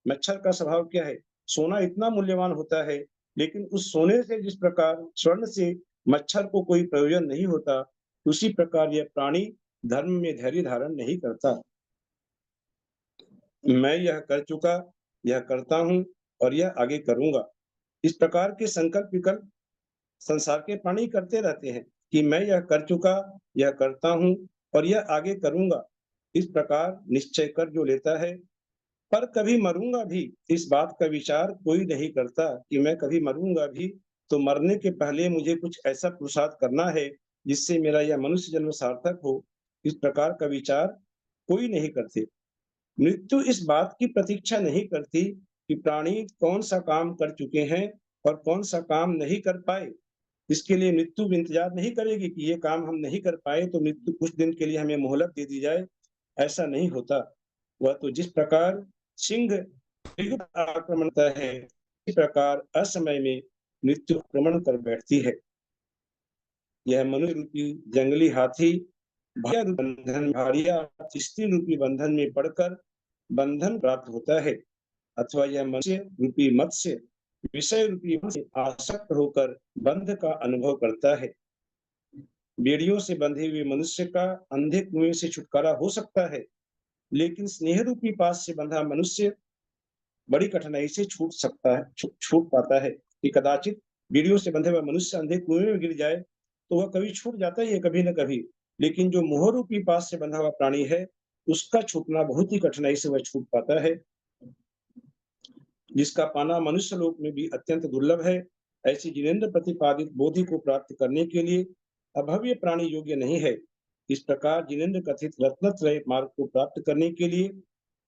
मच्छर का स्वभाव क्या है, सोना इतना मूल्यवान होता है, लेकिन उस सोने से जिस प्रकार स्वर्ण से मच्छर को कोई प्रयोजन नहीं होता, उसी प्रकार यह प्राणी धर्म में धैर्य धारण नहीं करता। मैं यह कर चुका, यह करता हूं और यह आगे करूंगा, इस प्रकार के संकल्प विकल्प संसार के प्राणी करते रहते हैं कि मैं यह कर चुका, यह करता हूं और यह आगे करूंगा। इस प्रकार निश्चय कर जो लेता है, पर कभी मरूंगा भी, इस बात का विचार कोई नहीं करता कि मैं कभी मरूंगा भी, तो मरने के पहले मुझे कुछ ऐसा पुरुषार्थ करना है जिससे मेरा यह मनुष्य जन्म सार्थक हो। इस प्रकार का विचार कोई नहीं करते। मृत्यु इस बात की प्रतीक्षा नहीं करती कि प्राणी कौन सा काम कर चुके हैं और कौन सा काम नहीं कर पाए। इसके लिए मृत्यु भी इंतजार नहीं करेगी कि ये काम हम नहीं कर पाए तो मृत्यु कुछ दिन के लिए हमें मोहलत दे दी जाए, ऐसा नहीं होता। वह तो जिस प्रकार सिंह आक्रमण करता है, इसी प्रकार असमय में मृत्यु आक्रमण कर बैठती है। यह मनुष्य रूपी जंगली हाथी भारिया स्त्री रूपी बंधन में पड़कर बंधन प्राप्त होता है, अथवा यह मनुष्य रूपी मत्स्य विषय रूपी से आसक्त होकर बंध का अनुभव करता है। बेड़ियों से बंधे हुए मनुष्य का अंधे कुएं से छुटकारा हो सकता है, लेकिन स्नेह रूपी पास से बंधा मनुष्य बड़ी कठिनाई से छूट पाता है। कि कदाचित बेड़ियों से बंधे हुआ मनुष्य अंधे कुएं में गिर जाए तो वह कभी छूट जाता ही है, कभी न कभी, लेकिन जो मोह रूपी पास से बंधा हुआ प्राणी है उसका छूटना बहुत ही कठिनाई से वह छूट पाता है, जिसका पाना मनुष्य लोक में भी अत्यंत दुर्लभ है। ऐसी जिनेन्द्र प्रतिपादित बोधि को प्राप्त करने के लिए अभव्य प्राणी योग्य नहीं है। इस प्रकार जिनेन्द्र कथित रत्नत्रय मार्ग को प्राप्त करने के लिए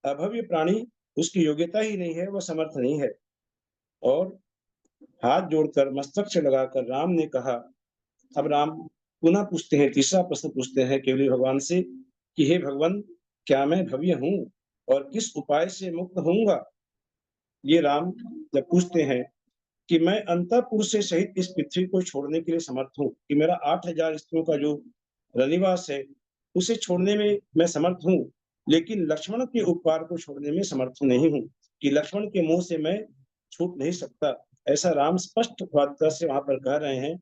अभव्य प्राणी उसकी योग्यता ही नहीं है, वह समर्थ नहीं है। और हाथ जोड़कर मस्तक से लगाकर राम ने कहा, अब राम पुनः पूछते हैं, तीसरा प्रश्न पूछते हैं केवली भगवान से कि हे भगवान, क्या मैं भव्य हूँ और किस उपाय से मुक्त होऊंगा? ये राम जब पूछते हैं कि मैं अंतःपुर से सहित इस पृथ्वी को छोड़ने के लिए समर्थ हूँ, कि मेरा 8000 स्त्रियों का जो रनिवास है उसे छोड़ने में मैं समर्थ हूँ, लेकिन लक्ष्मण के उपकार को छोड़ने में समर्थ नहीं हूँ, कि लक्ष्मण के मुंह से मैं छूट नहीं सकता। ऐसा राम स्पष्ट वाक्य से वहां पर कह रहे हैं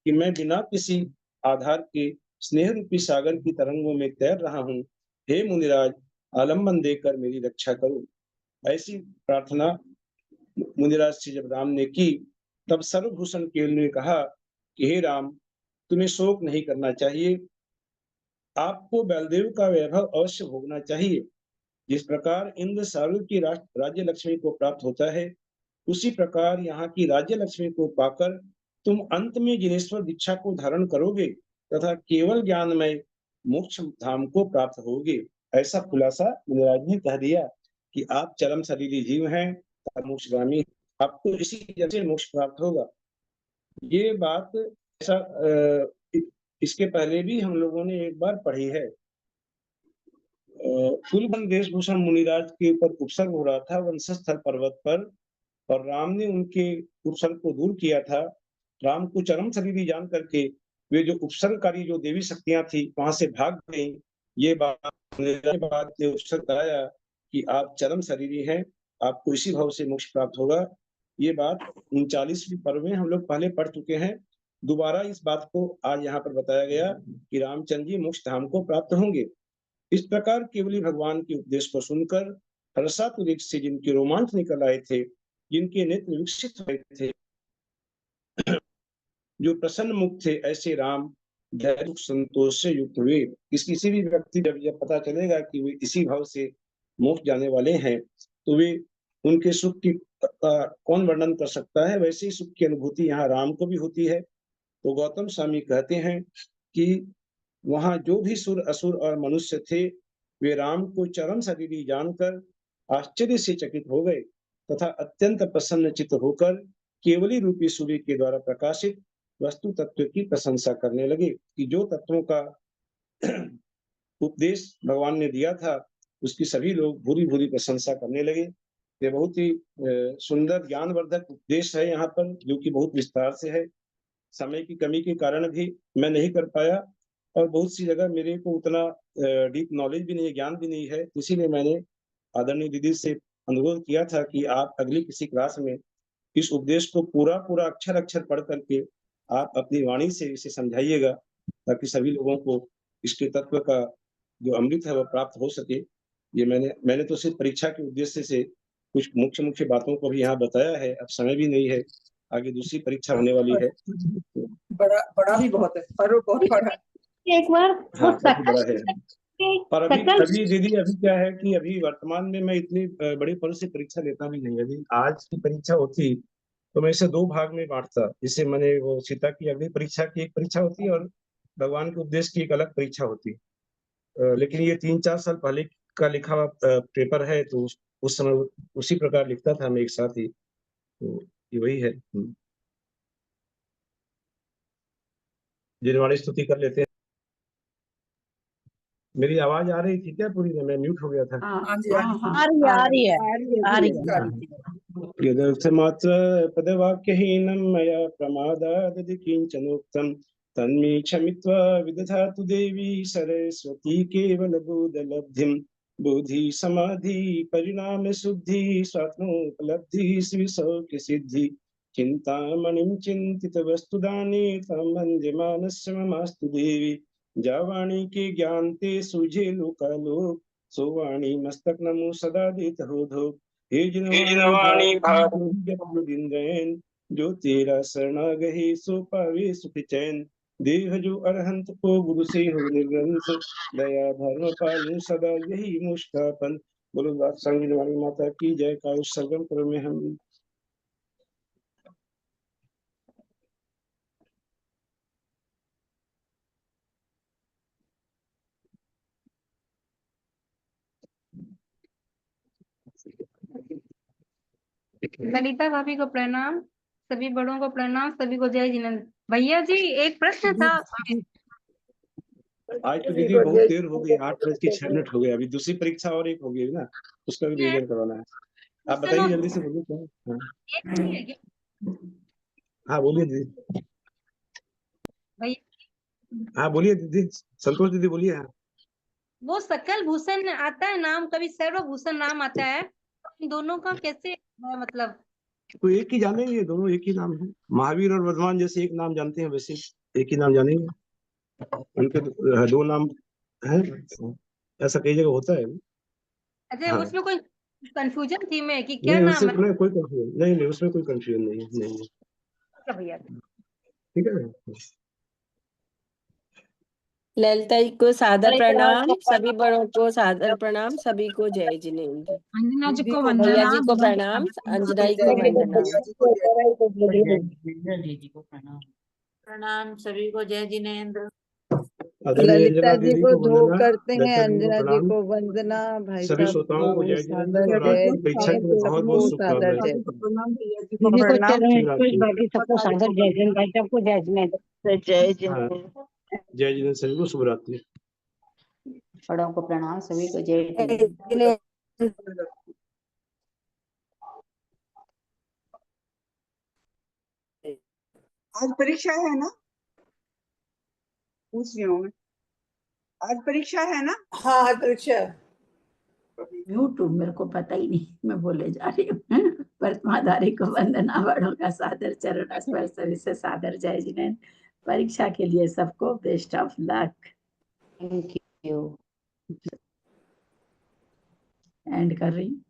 कि मैं बिना किसी आधार के स्नेह रूपी सागर की तरंगों में तैर रहा हूँ, हे मुनिराज, आलम्बन देकर मेरी रक्षा करो। ऐसी प्रार्थना मुनिराज से जब राम ने की, तब सर्वभूषण केवल ने कहा कि हे राम, तुम्हें शोक नहीं करना चाहिए, आपको बलदेव का वैभव अवश्य भोगना चाहिए। जिस प्रकार इंद्र सारू की राज्य लक्ष्मी को प्राप्त होता है, उसी प्रकार यहाँ की राज्य लक्ष्मी को पाकर तुम अंत में जिनेश्वर दीक्षा को धारण करोगे तथा केवल ज्ञानमय मोक्ष धाम को प्राप्त होगे। ऐसा खुलासा मुनिराज ने कह दिया कि आप चरम शरीरी जीव हैं, मोक्षगामी, आपको इसी जन्म से मोक्ष प्राप्त होगा। ये बात ऐसा इसके पहले भी हम लोगों ने एक बार पढ़ी है। कुलबन वेशभूषण मुनिराज के ऊपर उपसर्ग हो रहा था वंशस्थल पर्वत पर, और राम ने उनके उपसर्ग को दूर किया था। राम को चरम शरीरी जान करके वे जो उपसर्गकारी जो देवी शक्तियां थी वहां से भाग गई। ये बात ने उपसर्ग कराया कि आप चरम शरीरी हैं, आपको इसी भाव से मोक्ष प्राप्त होगा। ये बात 39वीं पर्व में हम लोग पहले पढ़ चुके हैं। दोबारा इस बात को आज यहाँ पर बताया गया कि रामचंद्र जी मोक्ष धाम को प्राप्त होंगे। इस प्रकार केवली भगवान के उपदेश को सुनकर हर्षातिरेक से जिनके रोमांच निकल आए थे, जिनके नेत्र विकसित हुए थे, जो प्रसन्न मुक्त थे, ऐसे राम धैर्य संतोष से युक्त हुए। किसी भी व्यक्ति जब पता चलेगा कि वे इसी भाव से मोक्ष जाने वाले हैं, तो वे उनके सुख की कौन वर्णन कर सकता है। वैसे ही सुख की अनुभूति यहाँ राम को भी होती है। तो गौतम स्वामी कहते हैं कि वहां जो भी सुर असुर और मनुष्य थे, वे राम को चरम शरीरी जानकर आश्चर्य से चकित हो गए तथा अत्यंत प्रसन्न चित्त होकर केवली रूपी सूर्य के द्वारा प्रकाशित वस्तु तत्व की प्रशंसा करने लगे, कि जो तत्वों का उपदेश भगवान ने दिया था उसकी सभी लोग भूरी भूरी प्रशंसा करने लगे। ये बहुत ही सुंदर ज्ञानवर्धक उपदेश है यहाँ पर, जो कि बहुत विस्तार से है। समय की कमी के कारण भी मैं नहीं कर पाया, और बहुत सी जगह मेरे को उतना डीप नॉलेज भी नहीं है, ज्ञान भी नहीं है। इसीलिए मैंने आदरणीय दीदी से अनुरोध किया था कि आप अगली किसी क्लास में इस उपदेश को पूरा अक्षर अक्षर पढ़ करके आप अपनी वाणी से इसे समझाइएगा, ताकि सभी लोगों को इसके तत्व का जो अमृत है वह प्राप्त हो सके। ये मैंने तो सिर्फ परीक्षा के उद्देश्य से कुछ मुख्य बातों को भी यहाँ बताया है। अब समय भी नहीं है, आगे दूसरी परीक्षा होने वाली है। बड़ा भी बहुत है, पर्व बहुत बड़ा है। एक बार हाँ, वो काफी बड़ा है। पर सकल अभी दीदी अभी क्या है कि अभी वर्तमान में मैं इतनी बड़ी पर्व से परीक्षा लेता भी नहीं। अभी आज की परीक्षा होती तो मैं इसे 2 भाग में बांटता। जैसे मैंने वो सीता की अग्नि परीक्षा की एक परीक्षा होती और भगवान के उपदेश की एक अलग परीक्षा होती। लेकिन ये 3-4 साल पहले का लिखा हुआ पेपर है, तो उस समय उसी प्रकार लिखता था मैं एक साथ ही, तो ये वही है। जिनवाणी स्तुति कर लेते हैं। मेरी आवाज आ रही थी क्या पूरी? मैं म्यूट हो गया था। हाँ जी, हाँ हाँ आ रही है। यदर्थमात्र पदवाक्यहीनं मया प्रमादादधि किञ्चनोक्तं तन्मे क्षमित्वा विदधातु देवी सरस्वती केवलबोधलब्धिं। बुद्धि समाधि परिणाम शुद्धि स्वात्मोपलब्धि श्रीसौख्यसिद्धि। चिन्तामणिं चिन्तितवस्तुदाने तं वन्दे मानस्य ममास्तु देवी। जावाणी के ज्ञान ते सूझे लोकालोक, सोवाणी मस्तक नमो सदा देत हो। हे जिनवाणी भागुदिंद्रैन, जो तेरा शरणागहि सो पावे सुख चैन। देह जो अरहंत को गुरु से हो निर्गंस, दया धर्म पालू सदा यही मुस्कापन। बोलो बात संग जिनवाणी माता की जय। का उत्सर्गम करो में हम। ललिता भाभी को प्रणाम, सभी बड़ों को प्रणाम, सभी को जय जिनेंद्र। भैया जी एक प्रश्न था। आज तो दीदी बहुत देर हो गई, 8:06 हो गए। अभी दूसरी परीक्षा और एक हो गई ना, उसका भी रिवीजन करवाना है। आप बताइए जल्दी से, बोलिए क्या है? हाँ बोलिए दीदी। भैया हाँ बोलिए दीदी, संतोष दीदी बोलिए। हाँ वो सकल भूषण आता है नाम, कभी सर्वभूषण नाम आता है, इन दोनों का कैसे है मतलब? तो एक ही जानेंगे, दोनों एक ही नाम है। महावीर और वर्धमान जैसे एक नाम जानते हैं, वैसे एक ही नाम जानेंगे। उनके दो नाम है, ऐसा कई जगह होता है। अच्छा हाँ। उसमें कोई कंफ्यूजन थी मैं कि क्या नहीं नाम उससे है? कोई कंफ्यूजन नहीं, उसमें कोई कंफ्यूजन नहीं है। नहीं भैया ठीक है। ललिता जी को सादर प्रणाम, सभी बड़ों को सादर प्रणाम, सभी को जय जिनेंद्र। अंजना जी को भैया वंदना, जी को प्रणाम, अंजना जी को वंदना। जी को प्रणाम। प्रणाम सभी को जय जिनेंद्र। आदरणीय ललिता अंजना जी दीदी को को धो वंदना, करते हैं, ललिता दीदी को अंजना जी प्रणाम, को वंदना, भाई सभी साहब श्रोताओं को को जय सादर जिनेंद्र और आज जय की परीक्षा के लिए बहुत बहुत सबको सादर शुभकामनाएं। जय। दीदी दीदी को प्रणाम। चरण शिवरात्रि। स्पर्श, बाकी सबको सादर जय जिनेंद्र, भाई सबको जय जिनेंद्र। जय हाँ जिनेंद्र। जय जिनेंद्र, सभी को शुभरात्रि। बड़ों को प्रणाम, सभी को जय जय जिनेंद्र। जिनेंद्र। आज परीक्षा है ना? पूछ रही हूँ मैं। आज परीक्षा है ना? हाँ आज परीक्षा। यूट्यूब मेरे को पता ही नहीं, मैं बोले जा रही हूँ। वर्तमाधारी को वंदना, बड़ों का सादर चरण स्पर्श, सभी से सादर जय जिनेंद्र। परीक्षा के लिए सबको best of luck. Thank you. And कर रही हूँ।